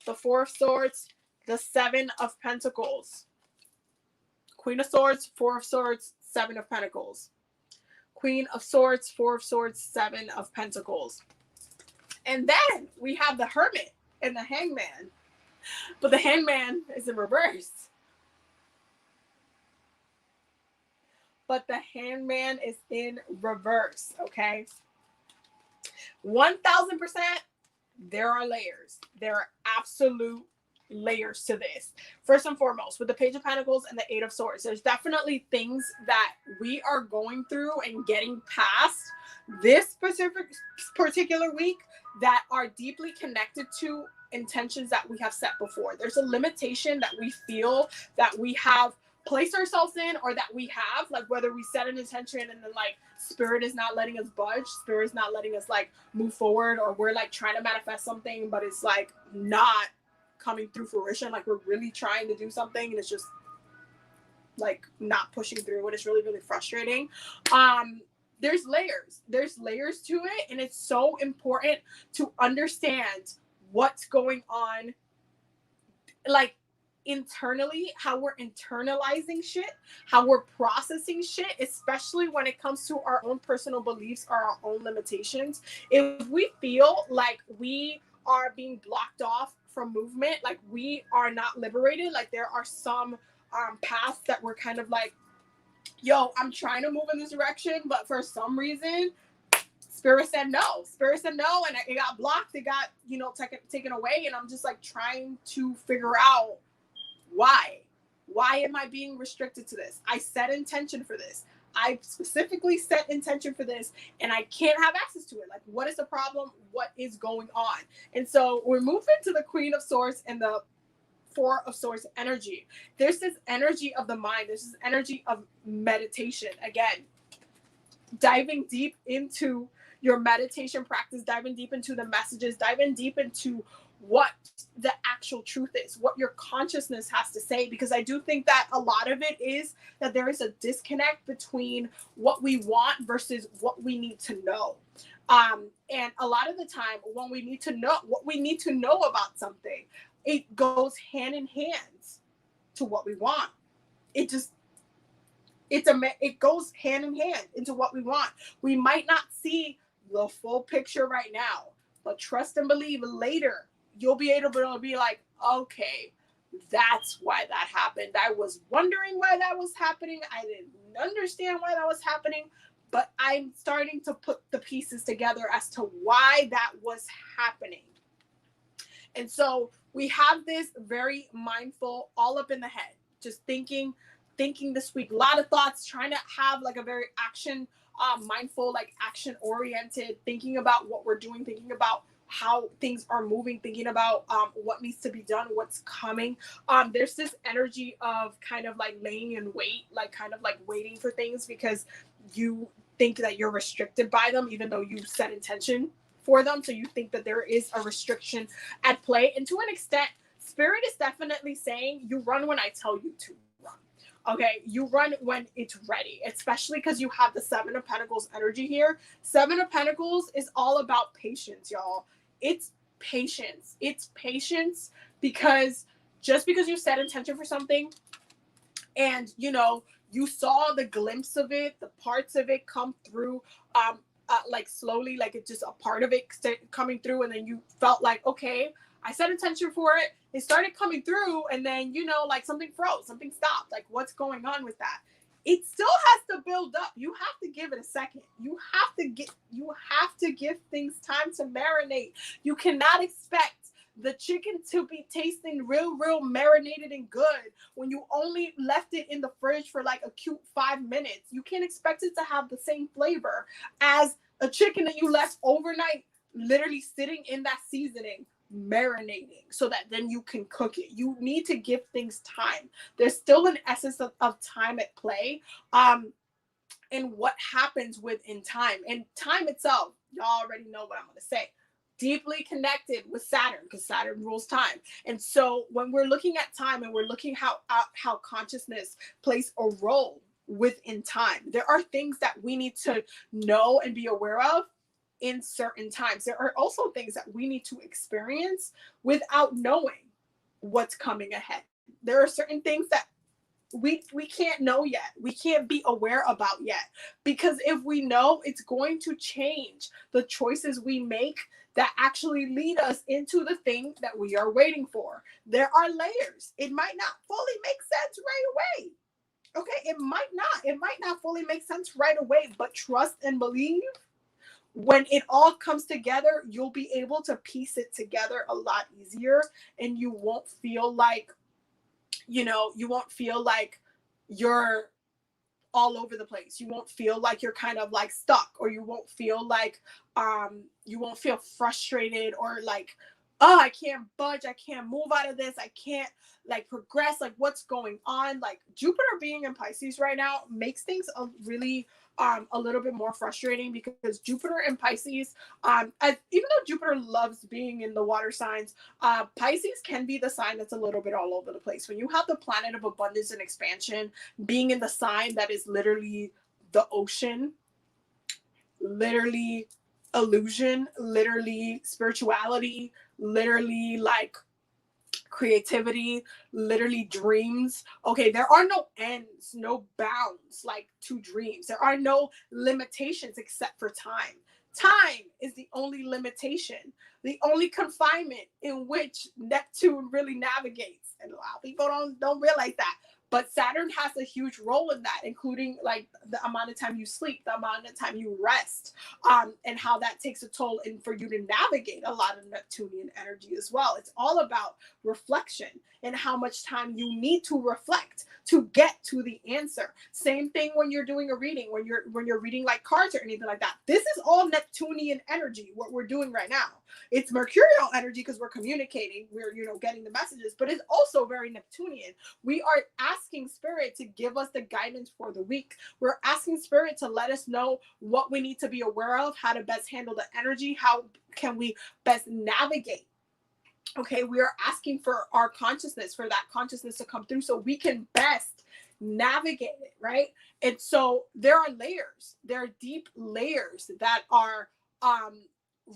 the Four of Swords, the Seven of Pentacles. Queen of Swords, Four of Swords, Seven of Pentacles. Queen of Swords, Four of Swords, Seven of Pentacles. And then we have the Hermit and the Hangman. But the Hangman is in reverse. But the Hangman is in reverse, okay? 1000%, there are layers. There are absolute layers to this. First and foremost, with the Page of Pentacles and the Eight of Swords, there's definitely things that we are going through and getting past this particular week that are deeply connected to intentions that we have set before. There's a limitation that we feel that we have placed ourselves in, or that we have, like, whether we set an intention and then like spirit is not letting us budge, spirit is not letting us like move forward, or we're like trying to manifest something but it's like not coming through fruition, like we're really trying to do something and it's just like not pushing through, and it's really, really frustrating. There's layers to it, and it's so important to understand what's going on, like internally, how we're internalizing shit, how we're processing shit, especially when it comes to our own personal beliefs or our own limitations. If we feel like we are being blocked off from movement, like we are not liberated, like there are some paths that we're kind of like, yo, I'm trying to move in this direction, but for some reason Spirit said no, and it got blocked, it got, you know, taken away, and I'm just like trying to figure out why am I being restricted to this? I set intention for this. I specifically set intention for this, and I can't have access to it. Like, what is the problem? What is going on? And so we're moving to the Queen of Swords and the Four of Swords energy. There's this energy of the mind. There's this energy of meditation. Again, diving deep into your meditation practice, diving deep into the messages, diving deep into what the actual truth is, what your consciousness has to say, because I do think that a lot of it is that there is a disconnect between what we want versus what we need to know. And a lot of the time when we need to know what we need to know about something, it goes hand in hand to what we want. It goes hand in hand into what we want. We might not see the full picture right now, but trust and believe later you'll be able to be like, okay, that's why that happened. I was wondering why that was happening. I didn't understand why that was happening, but I'm starting to put the pieces together as to why that was happening. And so we have this very mindful, all up in the head, just thinking this week, a lot of thoughts, trying to have like a very mindful, like action oriented, thinking about what we're doing, thinking about how things are moving, thinking about what needs to be done, what's coming. There's this energy of kind of like laying in wait, like kind of like waiting for things because you think that you're restricted by them, even though you set intention for them. So you think that there is a restriction at play. And to an extent, Spirit is definitely saying you run when I tell you to run. Okay, you run when it's ready, especially because you have the Seven of Pentacles energy here. Seven of Pentacles is all about patience, y'all. It's patience. It's patience because just because you set intention for something and, you know, you saw the glimpse of it, the parts of it come through, like slowly, like it's just a part of it coming through, and then you felt like, okay, I set intention for it, it started coming through, and then, you know, like something froze, something stopped, like what's going on with that? It still has to build up. You have to give it a second. You have to give things time to marinate. You cannot expect the chicken to be tasting real marinated and good when you only left it in the fridge for like a cute 5 minutes. You can't expect it to have the same flavor as a chicken that you left overnight, literally sitting in that seasoning, marinating, so that then you can cook it. You need to give things time. There's still an essence of time at play, and what happens within time. And time itself, y'all already know what I'm going to say. deeply connected with Saturn, because Saturn rules time. And so when we're looking at time and we're looking how consciousness plays a role within time, there are things that we need to know and be aware of in certain times. There are also things that we need to experience without knowing what's coming ahead. There are certain things that we can't know yet. We can't be aware about yet, because if we know, it's going to change the choices we make that actually lead us into the thing that we are waiting for. There are layers. It might not fully make sense right away. Okay, it might not fully make sense right away, but trust and believe, when it all comes together, you'll be able to piece it together a lot easier, and you won't feel like, you won't feel like you're all over the place. You won't feel like you're kind of like stuck, or you won't feel like you won't feel frustrated, or like, oh, I can't budge, I can't move out of this, I can't like progress, like what's going on. Like Jupiter being in Pisces right now makes things a little bit more frustrating, because Jupiter in Pisces, even though Jupiter loves being in the water signs, Pisces can be the sign that's a little bit all over the place. When you have the planet of abundance and expansion being in the sign that is literally the ocean, literally illusion, literally spirituality, literally like creativity, literally dreams. Okay, there are no ends, no bounds like to dreams. There are no limitations except for time. Time is the only limitation, the only confinement in which Neptune really navigates. And a lot of people don't realize that. But Saturn has a huge role in that, including like the amount of time you sleep, the amount of time you rest, and how that takes a toll in for you to navigate a lot of Neptunian energy as well. It's all about reflection and how much time you need to reflect to get to the answer. Same thing when you're doing a reading, when you're reading like cards or anything like that. This is all Neptunian energy, what we're doing right now. It's Mercurial energy because we're communicating, we're getting the messages, but it's also very Neptunian. We are asking Spirit to give us the guidance for the week. We're asking Spirit to let us know what we need to be aware of, how to best handle the energy, how can we best navigate. Okay, we are asking for our consciousness, for that consciousness to come through so we can best navigate it, right? And so there are layers, there are deep layers that are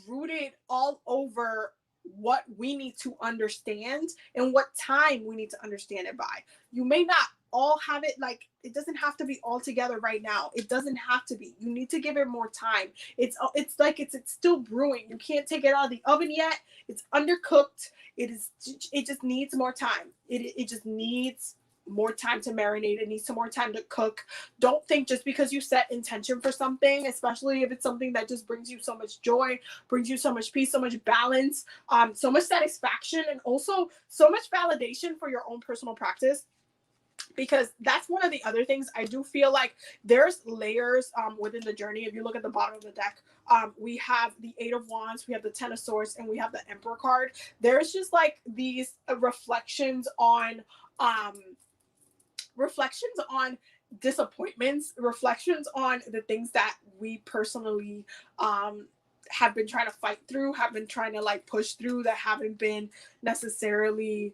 rooted all over what we need to understand and what time we need to understand it by. You may not all have it, like it doesn't have to be all together right now. It doesn't have to be. You need to give it more time. It's like it's still brewing. You can't take it out of the oven yet. It's undercooked. It just needs more time. It just needs more time to marinate. It needs some more time to cook. Don't think just because you set intention for something, especially if it's something that just brings you so much joy, brings you so much peace, so much balance, so much satisfaction, and also so much validation for your own personal practice. Because that's one of the other things. I do feel like there's layers within the journey. If you look at the bottom of the deck, we have the Eight of Wands, we have the Ten of Swords, and we have the Emperor card. There's just like these reflections on disappointments, reflections on the things that we personally have been trying to fight through, have been trying to like push through, that haven't been necessarily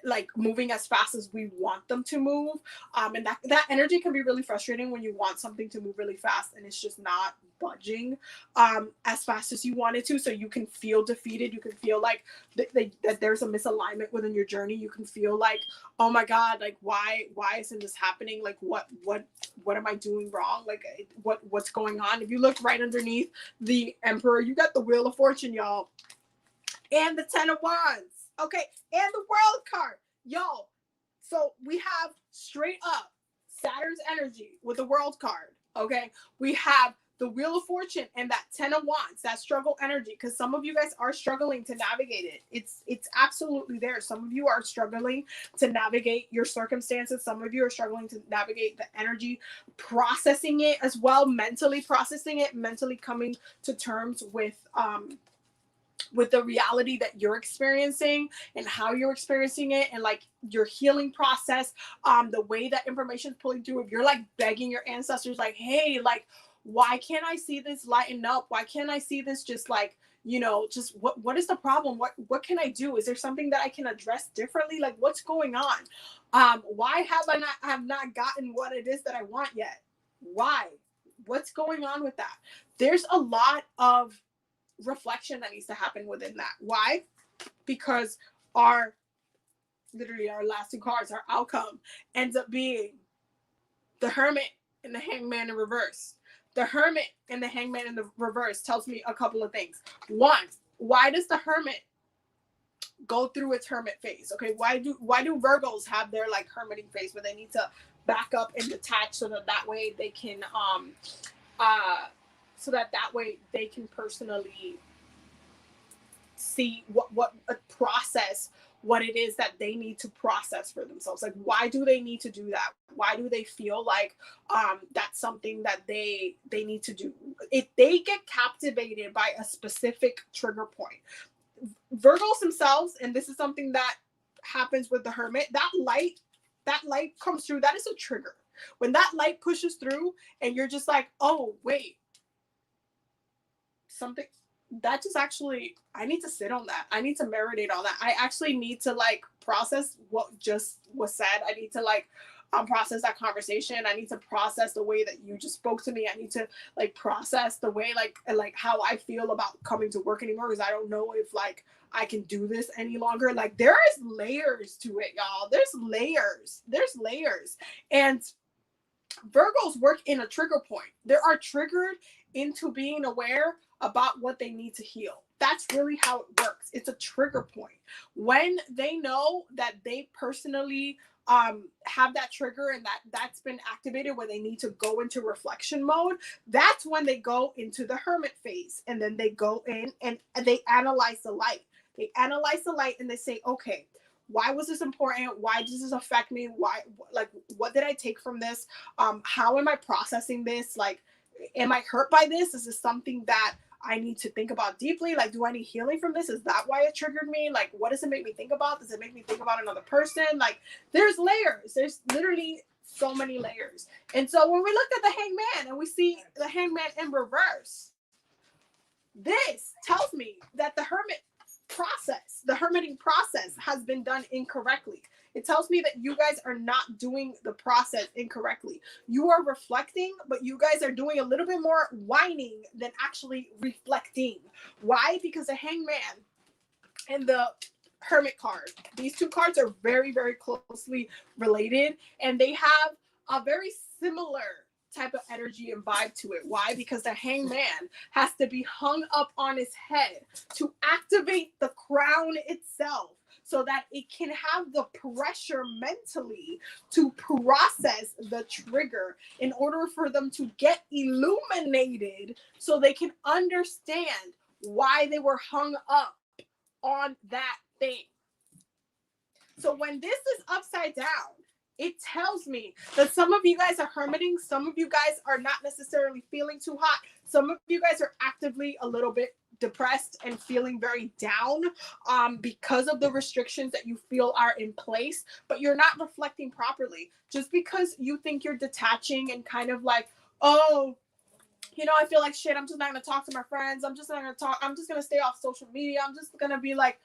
like moving as fast as we want them to move. And that energy can be really frustrating when you want something to move really fast and it's just not budging as fast as you want it to. So you can feel defeated. You can feel like that there's a misalignment within your journey. You can feel like, oh my God, like why isn't this happening? Like what am I doing wrong? Like what's going on? If you look right underneath the Emperor, you got the Wheel of Fortune, y'all, and the Ten of Wands. Okay, and the World card, y'all. So we have straight up Saturn's energy with the World card. Okay, we have the Wheel of Fortune and that Ten of Wands, that struggle energy, because some of you guys are struggling to navigate it. It's absolutely there. Some of you are struggling to navigate your circumstances. Some of you are struggling to navigate the energy, processing it as well, mentally processing it, mentally coming to terms with the reality that you're experiencing and how you're experiencing it, and like your healing process, the way that information is pulling through. If you're like begging your ancestors, like, hey, like Why can't I see this lighten up? Why can't I see this just like, you know, just what is the problem? What can I do? Is there something that I can address differently? Like, what's going on? Why have not gotten what it is that I want yet? Why? What's going on with that? There's a lot of reflection that needs to happen within that. Why? Because literally our last two cards, our outcome ends up being the Hermit and the Hangman in reverse. The Hermit and the Hangman in the reverse tells me a couple of things. One, why does the Hermit go through its hermit phase? Okay, why do Virgos have their like hermiting phase where they need to back up and detach so that way they can personally see what process what it is that they need to process for themselves. Like, why do they need to do that? Why do they feel like that's something that they need to do? If they get captivated by a specific trigger point, Virgos themselves, and this is something that happens with the Hermit, that light comes through, that is a trigger. When that light pushes through and you're just like, oh wait, something that just actually, I need to sit on that. I need to marinate on that. I actually need to like process what just was said. I need to like process that conversation. I need to process the way that you just spoke to me. I need to like process the way like how I feel about coming to work anymore, because I don't know if like I can do this any longer. Like, there is layers to it, y'all. There's layers. And Virgos work in a trigger point. They are triggered into being aware about what they need to heal. That's really how it works. It's a trigger point. When they know that they personally have that trigger and that's been activated where they need to go into reflection mode, that's when they go into the Hermit phase. And then they go in and they analyze the light. They analyze the light and they say, okay, why was this important? Why does this affect me? Why, like, what did I take from this? How am I processing this? Like, am I hurt by this? Is this something that I need to think about deeply? Like, do I need healing from this? Is that why it triggered me? Like, what does it make me think about? Does it make me think about another person? Like, there's layers. There's literally so many layers. And so when we look at the Hangman and we see the Hangman in reverse, this tells me that the hermiting process has been done incorrectly. It tells me that you guys are not doing the process incorrectly. You are reflecting, but you guys are doing a little bit more whining than actually reflecting. Why? Because the Hangman and the Hermit card, these two cards are very, very closely related, and they have a very similar type of energy and vibe to it. Why? Because the Hangman has to be hung up on his head to activate the crown itself, so that it can have the pressure mentally to process the trigger in order for them to get illuminated so they can understand why they were hung up on that thing. So when this is upside down, it tells me that some of you guys are hermiting. Some of you guys are not necessarily feeling too hot. Some of you guys are actively a little bit depressed and feeling very down because of the restrictions that you feel are in place, but you're not reflecting properly. Just because you think you're detaching and kind of like, oh, you know, I feel like shit, I'm just not going to talk to my friends. I'm just going to stay off social media. I'm just going to be like,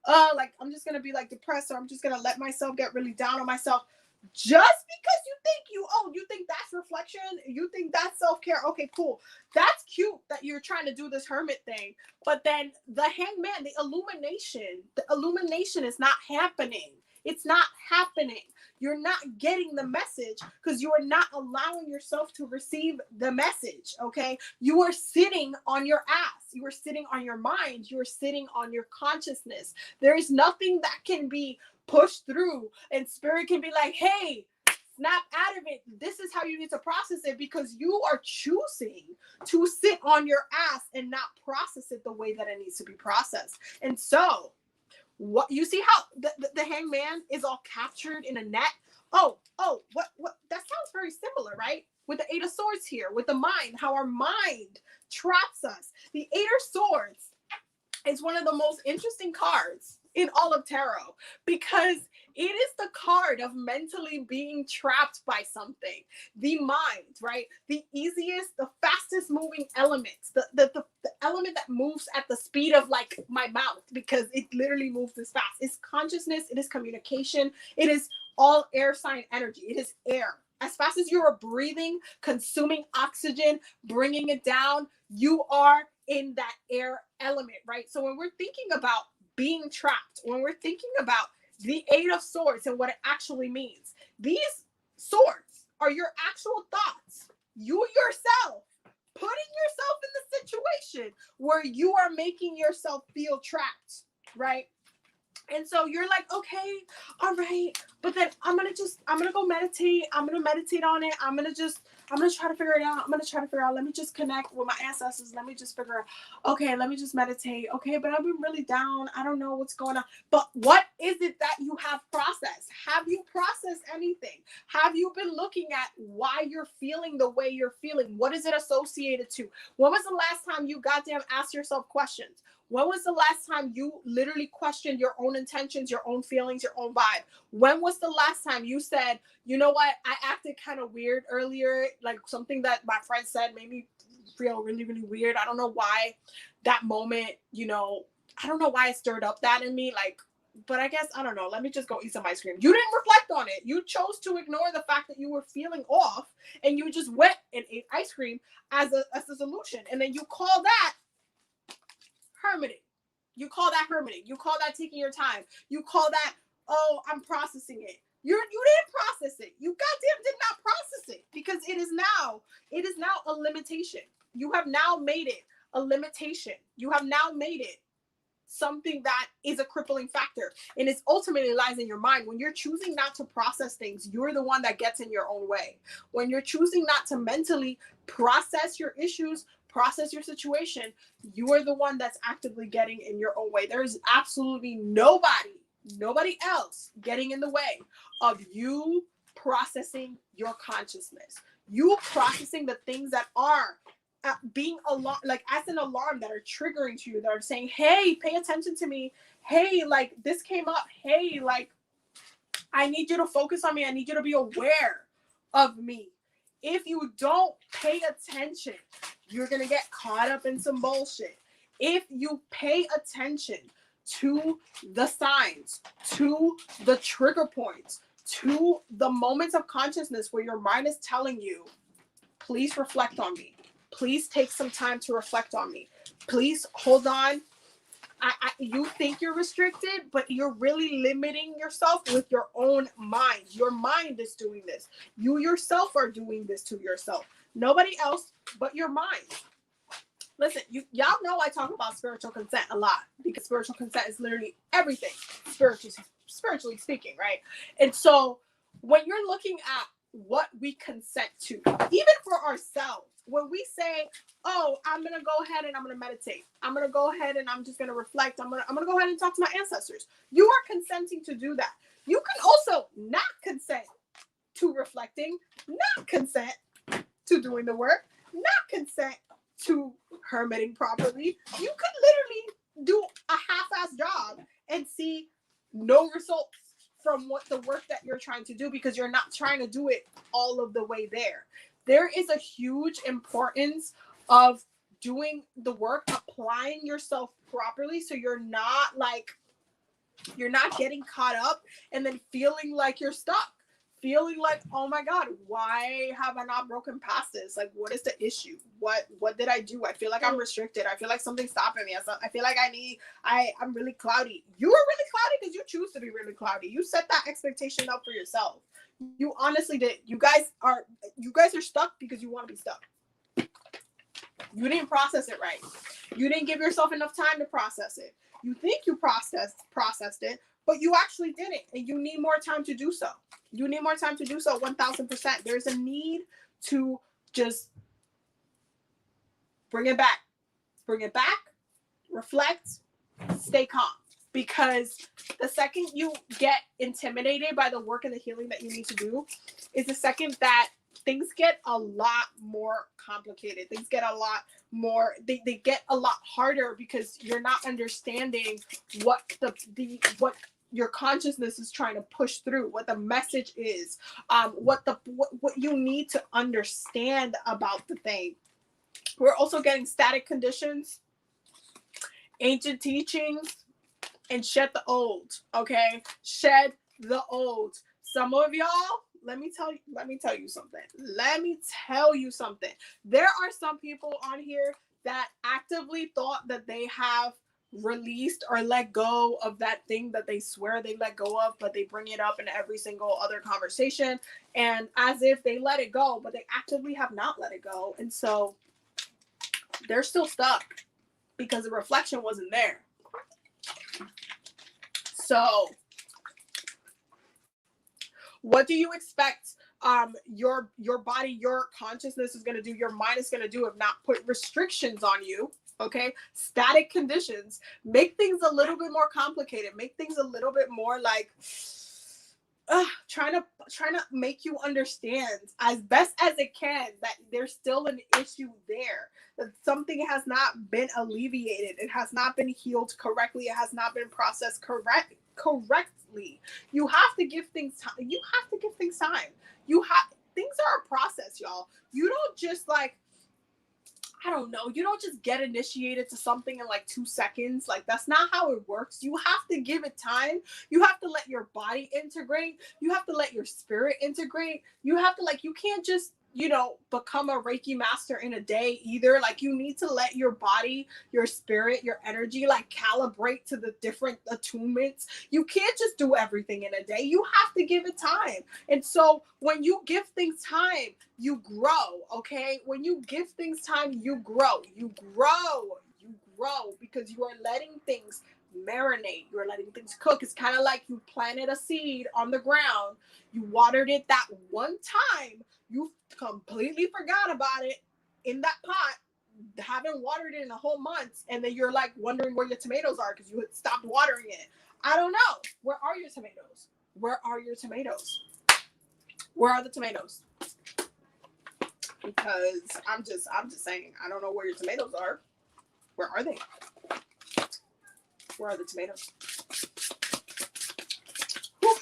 I'm just going to be like depressed, or I'm just going to let myself get really down on myself. Just because you think that's reflection, you think that's self-care, okay, cool. That's cute that you're trying to do this hermit thing, but then the Hangman, the illumination is not happening. It's not happening. You're not getting the message because you are not allowing yourself to receive the message, okay? You are sitting on your ass. You are sitting on your mind. You are sitting on your consciousness. There is nothing that can be pushed through and spirit can be like, hey, snap out of it. This is how you need to process it, because you are choosing to sit on your ass and not process it the way that it needs to be processed. And so what you see how the Hangman is all captured in a net. What that sounds very similar, right? With the Eight of Swords here, with the mind, how our mind traps us. The Eight of Swords is one of the most interesting cards in all of tarot, because it is the card of mentally being trapped by something. The mind, right? The easiest, the fastest moving elements, the element that moves at the speed of like my mouth, because it literally moves this fast. It's consciousness, it is communication, it is all air sign energy. It is air. As fast as you are breathing, consuming oxygen, bringing it down, you are in that air element, right? So when we're thinking about being trapped, when we're thinking about the Eight of Swords and what it actually means, these swords are your actual thoughts. You yourself putting yourself in the situation where you are making yourself feel trapped, right? And so you're like, okay, all right, but then I'm gonna go meditate. I'm gonna meditate on it. I'm gonna try to figure it out. Let me just connect with my ancestors. Let me just figure out, okay, let me just meditate. Okay, but I've been really down. I don't know what's going on. But what is it that you have processed? Have you processed anything? Have you been looking at why you're feeling the way you're feeling? What is it associated to? When was the last time you goddamn asked yourself questions? When was the last time you literally questioned your own intentions, your own feelings, your own vibe? When was the last time you said, you know what, I acted kind of weird earlier, like something that my friend said made me feel really, really weird. I don't know why that moment, I don't know why it stirred up that in me, like, but I guess, I don't know, let me just go eat some ice cream. You didn't reflect on it. You chose to ignore the fact that you were feeling off, and you just went and ate ice cream as a solution. And then you call that hermiting. You call that hermiting. You call that taking your time. You call that, oh, I'm processing it. You didn't process it. You goddamn did not process it, because it is now a limitation. You have now made it a limitation. You have now made it something that is a crippling factor, and it ultimately lies in your mind. When you're choosing not to process things, you're the one that gets in your own way. When you're choosing not to mentally process your issues, process your situation, you are the one that's actively getting in your own way. There's absolutely nobody else getting in the way of you processing your consciousness, you processing the things that are being alarm, like as an alarm, that are triggering to you, that are saying, hey, pay attention to me. Hey, like this came up. Hey, like I need you to focus on me. I need you to be aware of me. If you don't pay attention, you're going to get caught up in some bullshit. If you pay attention to the signs, to the trigger points, to the moments of consciousness where your mind is telling you, please reflect on me. Please take some time to reflect on me. Please hold on. You think you're restricted, but you're really limiting yourself with your own mind. Your mind is doing this. You yourself are doing this to yourself. Nobody else but your mind. Listen, y'all know I talk about spiritual consent a lot, because spiritual consent is literally everything, spiritually speaking, right? And so when you're looking at what we consent to, even for ourselves, when we say, oh, I'm going to go ahead and I'm going to meditate. I'm going to go ahead and I'm just going to reflect. I'm going to go ahead and talk to my ancestors. You are consenting to do that. You can also not consent to reflecting, not consent to doing the work, not consent to hermiting properly. You could literally do a half-assed job and see no results from the work that you're trying to do, because you're not trying to do it all of the way there. There is a huge importance of doing the work, applying yourself properly, so you're not getting caught up and then feeling like you're stuck, feeling like, oh my God, why have I not broken past this? Like, what is the issue? What did I do? I feel like I'm restricted. I feel like something's stopping me. I feel like I'm really cloudy. You are really cloudy because you choose to be really cloudy. You set that expectation up for yourself. You honestly did. You guys are stuck because you want to be stuck. You didn't process it right. You didn't give yourself enough time to process it. You think you processed it, but you actually didn't, and you need more time to do so. You need more time to do so, 1000%. There's a need to just bring it back, reflect, stay calm. Because the second you get intimidated by the work and the healing that you need to do is the second that things get a lot more complicated. Things get a lot more, they get a lot harder because you're not understanding what what your consciousness is trying to push through, what the message is, what you need to understand about the thing. We're also getting static conditions, ancient teachings, and shed the old. Okay, shed the old. Some of y'all, let me tell you something. There are some people on here that actively thought that they have released or let go of that thing that they swear they let go of, but they bring it up in every single other conversation, and as if they let it go, but they actively have not let it go. And so they're still stuck because the reflection wasn't there. So what do you expect your body, your consciousness is going to do, your mind is going to do if not put restrictions on you? Okay, static conditions make things a little bit more complicated, make things a little bit more like trying to make you understand as best as it can that there's still an issue there, that something has not been alleviated, it has not been healed correctly, it has not been processed correctly. You have to give things time. Things are a process, y'all. You don't just like, I don't know, you don't just get initiated to something in like 2 seconds. Like, that's not how it works. You have to give it time. You have to let your body integrate. You have to let your spirit integrate. You have to, like, you can't just, you know, become a Reiki master in a day either. Like, you need to let your body, your spirit, your energy, like, calibrate to the different attunements. You can't just do everything in a day. You have to give it time. And so when you give things time, you grow, okay? When you give things time, you grow. You grow because you are letting things marinate. You're letting things cook. It's kind of like you planted a seed on the ground. You watered it that one time. You completely forgot about it in that pot, haven't watered it in a whole month, and then you're like wondering where your tomatoes are because you had stopped watering it. I don't know. Where are your tomatoes? Where are your tomatoes? Where are the tomatoes? Because I'm just saying, I don't know where your tomatoes are. Where are they? Where are the tomatoes? Whew.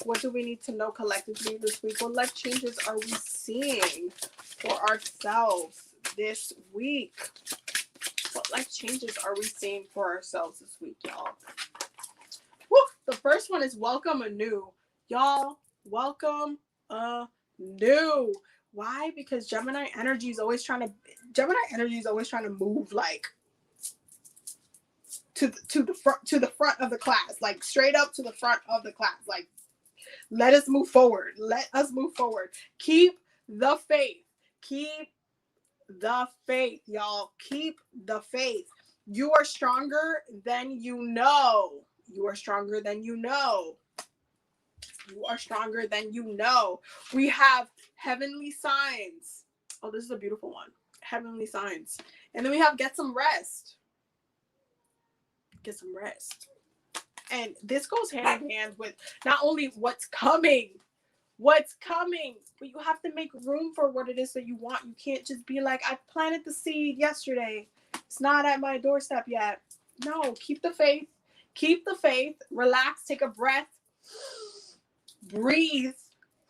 What do we need to know collectively this week? What life changes are we seeing for ourselves this week? What life changes are we seeing for ourselves this week, y'all? Woo. The first one is welcome anew. Y'all, welcome anew. Why? Because Gemini energy is always trying to move like to the front of the class, like straight up to the front of the class. Like, let us move forward. Let us move forward. Keep the faith. Keep the faith, y'all. Keep the faith. You are stronger than you know. You are stronger than you know. You are stronger than you know. We have heavenly signs. Oh, this is a beautiful one. Heavenly signs. And then we have get some rest. Get some rest. And this goes hand in hand with not only what's coming, but you have to make room for what it is that you want. You can't just be like, I planted the seed yesterday. It's not at my doorstep yet. No, keep the faith. Keep the faith. Relax. Take a breath. Breathe.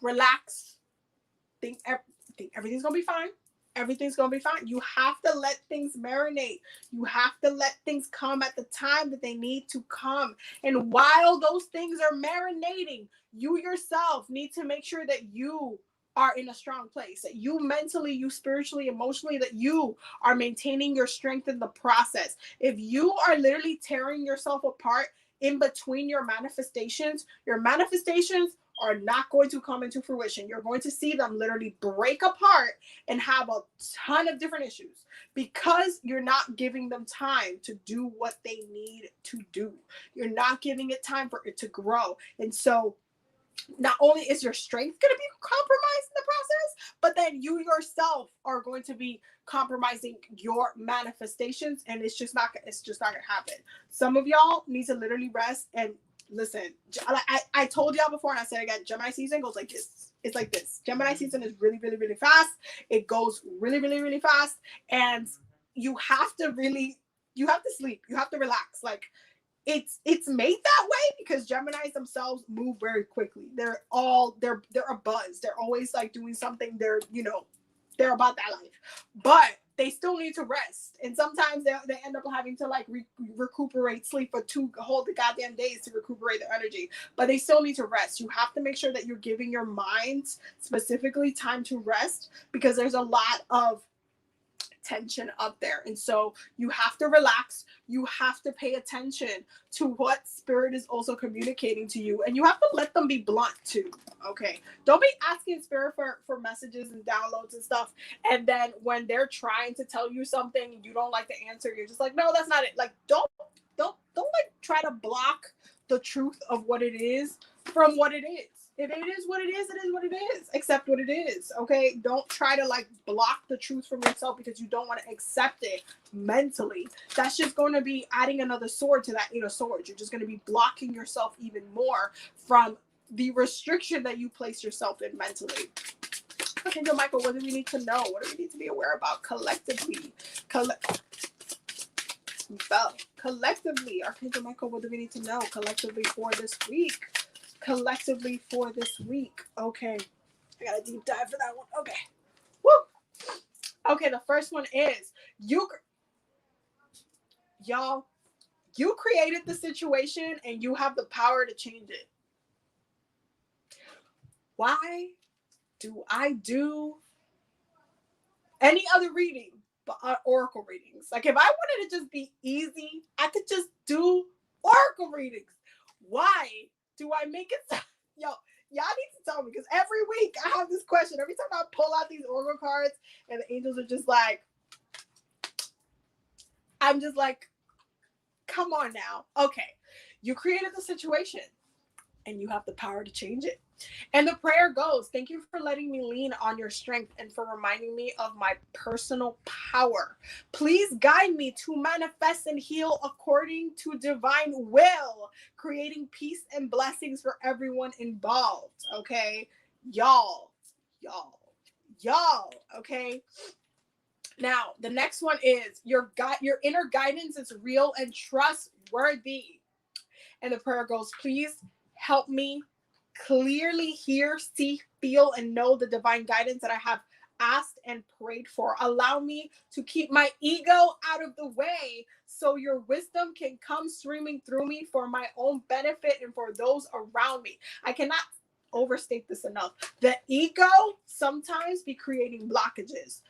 Relax. Think everything's going to be fine. Everything's going to be fine. You have to let things marinate. You have to let things come at the time that they need to come. And while those things are marinating, you yourself need to make sure that you are in a strong place, that you mentally, you spiritually, emotionally, that you are maintaining your strength in the process. If you are literally tearing yourself apart in between your manifestations are not going to come into fruition. You're going to see them literally break apart and have a ton of different issues because you're not giving them time to do what they need to do. You're not giving it time for it to grow. And so not only is your strength going to be compromised in the process, but then you yourself are going to be compromising your manifestations, and it's just not going to happen. Some of y'all need to literally rest and listen, I told y'all before, and I said again, Gemini season goes like this. It's like this. Gemini season is really, really, really fast. It goes really, really, really fast. And you have to sleep. You have to relax. Like, it's made that way because Geminis themselves move very quickly. They're a buzz. They're always like doing something. They're about that life. But they still need to rest. And sometimes they end up having to like recuperate, sleep for 2 whole goddamn days to recuperate their energy. But they still need to rest. You have to make sure that you're giving your mind specifically time to rest because there's a lot of tension up there. And so you have to relax. You have to pay attention to what spirit is also communicating to you. And you have to let them be blunt too. Okay. Don't be asking spirit for messages and downloads and stuff. And then when they're trying to tell you something, you don't like the answer. You're just like, no, that's not it. Like, don't like try to block the truth of what it is from what it is. If it is what it is, it is what it is. Accept what it is, okay? Don't try to like block the truth from yourself because you don't want to accept it mentally. That's just going to be adding another sword to that 8 of swords. You're just going to be blocking yourself even more from the restriction that you place yourself in mentally. Archangel Michael, what do we need to know? What do we need to be aware about collectively? Collectively, Archangel Michael, what do we need to know collectively for this week? Collectively for this week. Okay. I got a deep dive for that one. Okay. Woo. Okay, the first one is y'all, you created the situation and you have the power to change it. Why do I do any other reading but oracle readings? Like if I wanted to just be easy, I could just do oracle readings. Why do I make it so? Y'all need to tell me because every week I have this question. Every time I pull out these oracle cards and the angels are just like, I'm just like, come on now. Okay, you created the situation and you have the power to change it. And the prayer goes, thank you for letting me lean on your strength and for reminding me of my personal power. Please guide me to manifest and heal according to divine will, creating peace and blessings for everyone involved. Okay, y'all, okay. Now, the next one is your inner guidance is real and trustworthy. And the prayer goes, please help me clearly hear, see, feel, and know the divine guidance that I have asked and prayed for. Allow me to keep my ego out of the way so your wisdom can come streaming through me for my own benefit and for those around me. I cannot overstate this enough. The ego sometimes be creating blockages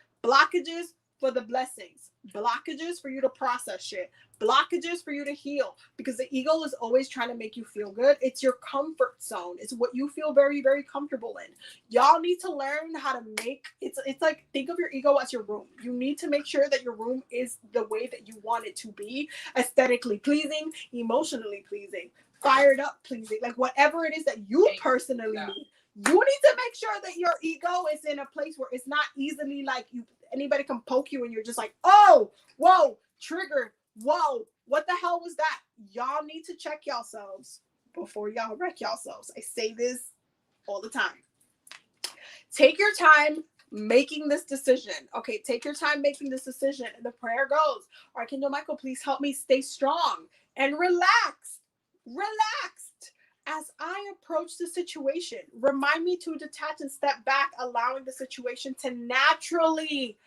for the blessings, blockages for you to process shit, blockages for you to heal, because the ego is always trying to make you feel good. It's your comfort zone. It's what you feel very, very comfortable in. Y'all need to learn how to make it's like, think of your ego as your room. You need to make sure that your room is the way that you want it to be, aesthetically pleasing, emotionally pleasing, fired up pleasing, like whatever it is that you personally need. You need to make sure that your ego is in a place where it's not easily like anybody can poke you and you're just like, oh, whoa, triggered. Whoa, what the hell was that? Y'all need to check yourselves before y'all wreck yourselves. I say this all the time. Take your time making this decision. Okay, take your time making this decision. And the prayer goes, Archangel Michael, please help me stay strong and relaxed as I approach the situation. Remind me to detach and step back, allowing the situation to naturally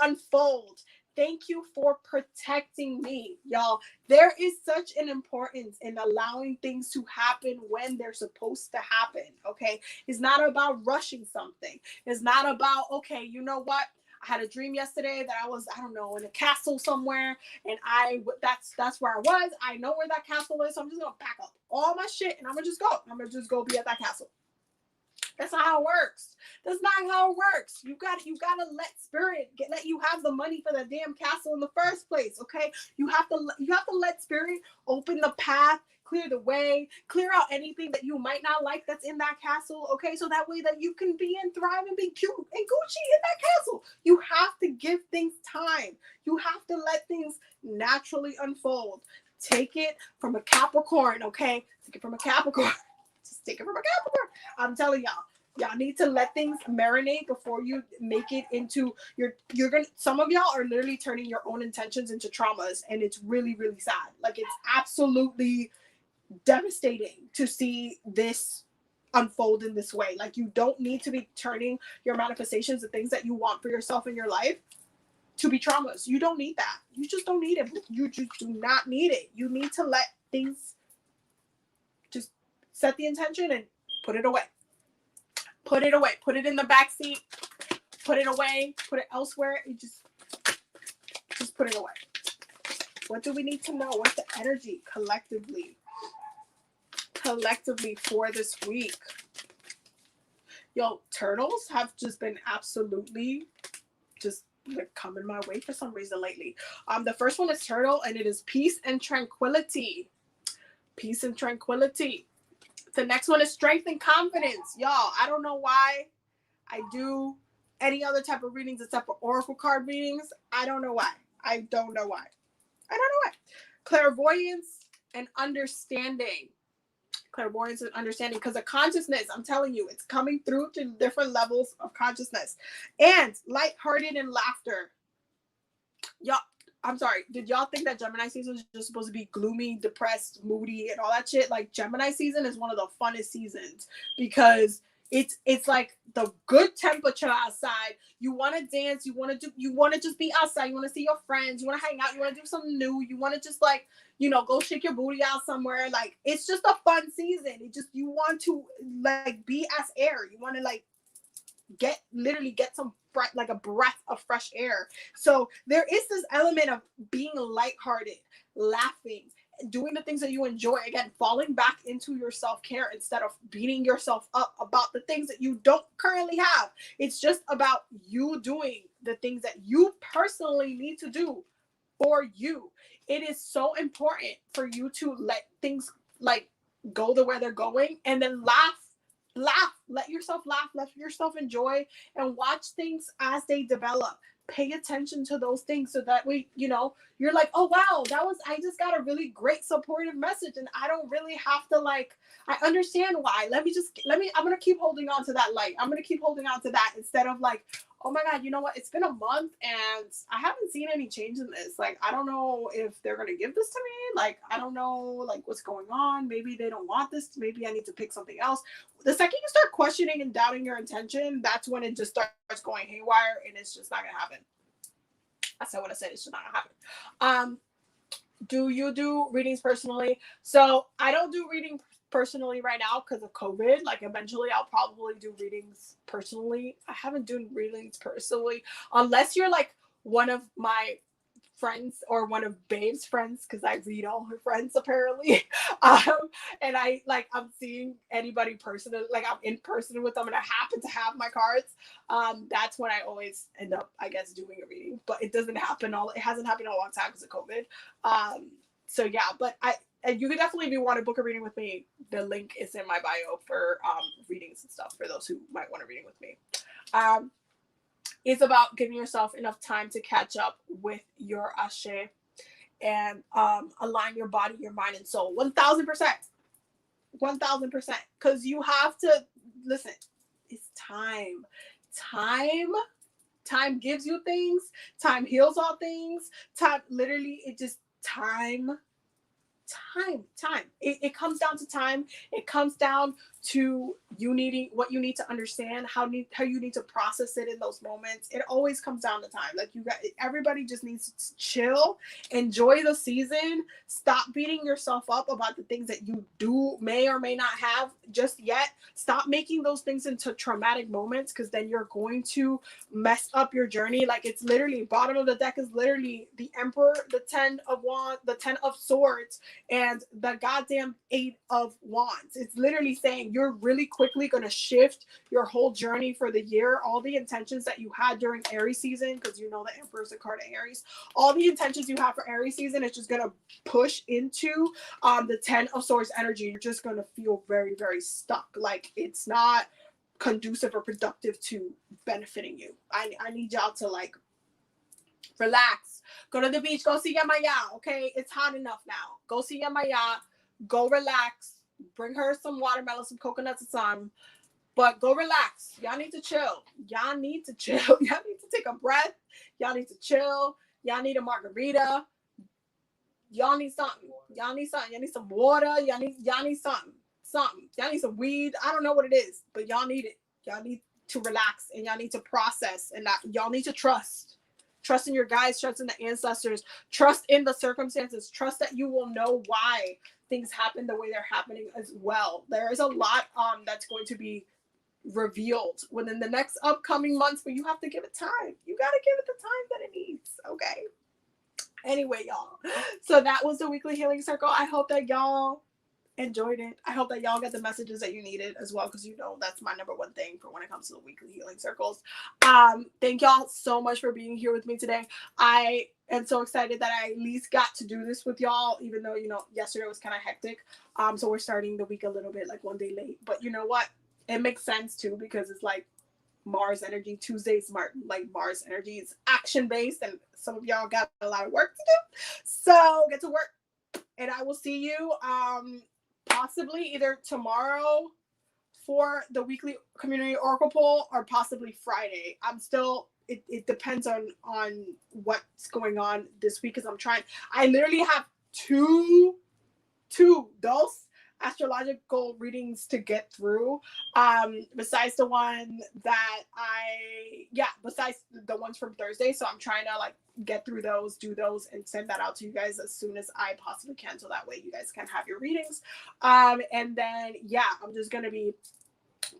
unfold. Thank you for protecting me, y'all. There is such an importance in allowing things to happen when they're supposed to happen, okay? It's not about rushing something. It's not about, okay, you know what? I had a dream yesterday that I was, I don't know, in a castle somewhere, and that's where I was. I know where that castle is, so I'm just gonna pack up all my shit and I'm gonna just go be at that castle. That's not how it works. That's not how it works. You gotta let spirit let you have the money for the damn castle in the first place. Okay, you have to let spirit open the path, clear the way, clear out anything that you might not like that's in that castle. Okay, so that way that you can be and thrive and be cute and Gucci in that castle. You have to give things time. You have to let things naturally unfold. Take it from a Capricorn, okay? Take it from a Capricorn. Just take it from a Capricorn. I'm telling y'all need to let things marinate before you make it into you're gonna, some of y'all are literally turning your own intentions into traumas, and it's really, really sad. Like, it's absolutely devastating to see this unfold in this way. Like, you don't need to be turning your manifestations, the things that you want for yourself in your life, to be traumas. You don't need that. You just don't need it. You just do not need it. You need to let things, just set the intention and put it away. Put it away. Put it in the back seat. Put it away. Put it elsewhere. You just put it away. What do we need to know? What's the energy collectively for this week? Yo, turtles have just been absolutely just like coming my way for some reason lately. The first one is turtle, and it is peace and tranquility. Peace and tranquility. The next one is strength and confidence. Y'all, I don't know why I do any other type of readings except for oracle card readings. I don't know why. Clairvoyance and understanding. Clairvoyance and understanding, because of consciousness, I'm telling you, it's coming through to different levels of consciousness. And lighthearted and laughter. Y'all, I'm sorry, did y'all think that Gemini season is just supposed to be gloomy, depressed, moody, and all that shit? Like, Gemini season is one of the funnest seasons, because it's like the good temperature outside. You want to dance, you want to just be outside, you want to see your friends, you want to hang out, you want to do something new, you want to just, like, go shake your booty out somewhere. Like, it's just a fun season. You want to, like, be as air. You want to, like, get some like a breath of fresh air. So there is this element of being lighthearted, laughing, doing the things that you enjoy. Again, falling back into your self-care instead of beating yourself up about the things that you don't currently have. It's just about you doing the things that you personally need to do for you. It is so important for you to let things, like, go the way they're going, and then laugh, let yourself laugh, let yourself enjoy, and watch things as they develop. Pay attention to those things, so that way, you're like, oh wow, I just got a really great supportive message, and I don't really have to, like, I understand why. I'm gonna keep holding on to that light. I'm gonna keep holding on to that, instead of like, oh my God, you know what? It's been a month and I haven't seen any change in this. Like, I don't know if they're going to give this to me. Like, I don't know, like, what's going on. Maybe they don't want this. Maybe I need to pick something else. The second you start questioning and doubting your intention, that's when it just starts going haywire, and it's just not going to happen. I said what I said. It's just not going to happen. Do you do readings personally? So I don't do reading personally right now because of COVID. Like, eventually I'll probably do readings personally. I haven't done readings personally unless you're like one of my friends or one of Babe's friends, because I read all her friends apparently. And I'm seeing anybody personally, like I'm in person with them and I happen to have my cards. That's when I always end up, I guess, doing a reading. But it hasn't happened in a long time because of COVID. So yeah, but you could definitely, if you want to book a reading with me, the link is in my bio for readings and stuff for those who might want a reading with me. It's about giving yourself enough time to catch up with your ashe and align your body, your mind, and soul. 1,000%. 1,000%. Because you have to, listen, it's time. Time gives you things. Time heals all things. Time, literally, it just, time. It comes down to time. It comes down to you needing what you need to understand, how you need to process it in those moments. It always comes down to time. Like, everybody just needs to chill, enjoy the season, stop beating yourself up about the things that you may or may not have just yet. Stop making those things into traumatic moments, because then you're going to mess up your journey. Like, it's literally, bottom of the deck is literally the Emperor, the 10 of Wands, the 10 of Swords, and the goddamn 8 of Wands. It's literally saying you're really quickly going to shift your whole journey for the year. All the intentions that you had during Aries season, because the Emperor is a card of Aries, all the intentions you have for Aries season is just going to push into the 10 of Swords energy. You're just going to feel very, very stuck. Like, it's not conducive or productive to benefiting you. I need y'all to, like, relax, Go to the beach. Go see Yamaya. Okay, it's hot enough now. Go see Yamaya. Go relax. Bring her some watermelon, some coconuts, and some. But go relax. Y'all need to chill. Y'all need to chill. Y'all need to take a breath. Y'all need to chill. Y'all need a margarita. Y'all need something. Y'all need something. Y'all need some water. Y'all need something. Something. Y'all need some weed. I don't know what it is, but y'all need it. Y'all need to relax, and y'all need to process, and that y'all need to trust. Trust in your guides, trust in the ancestors, trust in the circumstances, trust that you will know why things happen the way they're happening as well. There is a lot that's going to be revealed within the next upcoming months, but you have to give it time. You got to give it the time that it needs. Okay. Anyway, y'all. So that was the weekly healing circle. I hope that y'all enjoyed it. I hope that y'all got the messages that you needed as well, because you know that's my number one thing for when it comes to the weekly healing circles. Thank y'all so much for being here with me today. I am so excited that I at least got to do this with y'all, even though, you know, yesterday was kind of hectic. So we're starting the week a little bit like one day late, but you know what? It makes sense too, because it's like Mars energy. Tuesday's Mars energy is action based, and some of y'all got a lot of work to do. So get to work, and I will see you possibly either tomorrow for the weekly community oracle poll, or possibly Friday. I'm still, it depends on what's going on this week, because I literally have two those astrological readings to get through, besides the one that besides the ones from Thursday. So I'm trying to like get through those, do those, and send that out to you guys as soon as I possibly can, so that way you guys can have your readings. And then I'm just gonna be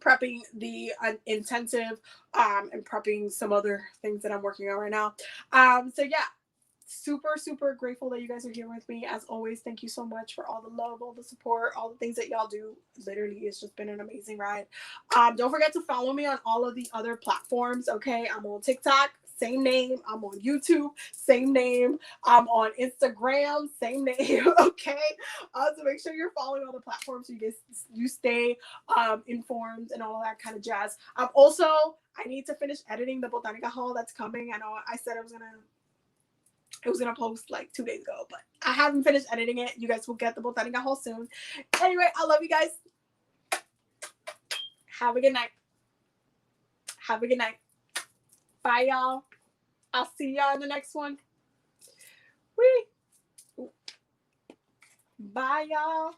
prepping the intensive and prepping some other things that I'm working on right now. Super grateful that you guys are here with me. As always, thank you so much for all the love, all the support, all the things that y'all do. Literally, it's just been an amazing ride. Don't forget to follow me on all of the other platforms. Okay, I'm on TikTok, same name. I'm on YouTube, same name. I'm on Instagram, same name. Okay, so make sure you're following all the platforms so you stay informed and all that kind of jazz. I need to finish editing the Botanica haul that's coming. I know I said it was gonna post like 2 days ago, but I haven't finished editing it. You guys will get the Botanica haul soon. Anyway, I love you guys. Have a good night. Have a good night. Bye, y'all. I'll see y'all in the next one. Whee! Bye, y'all.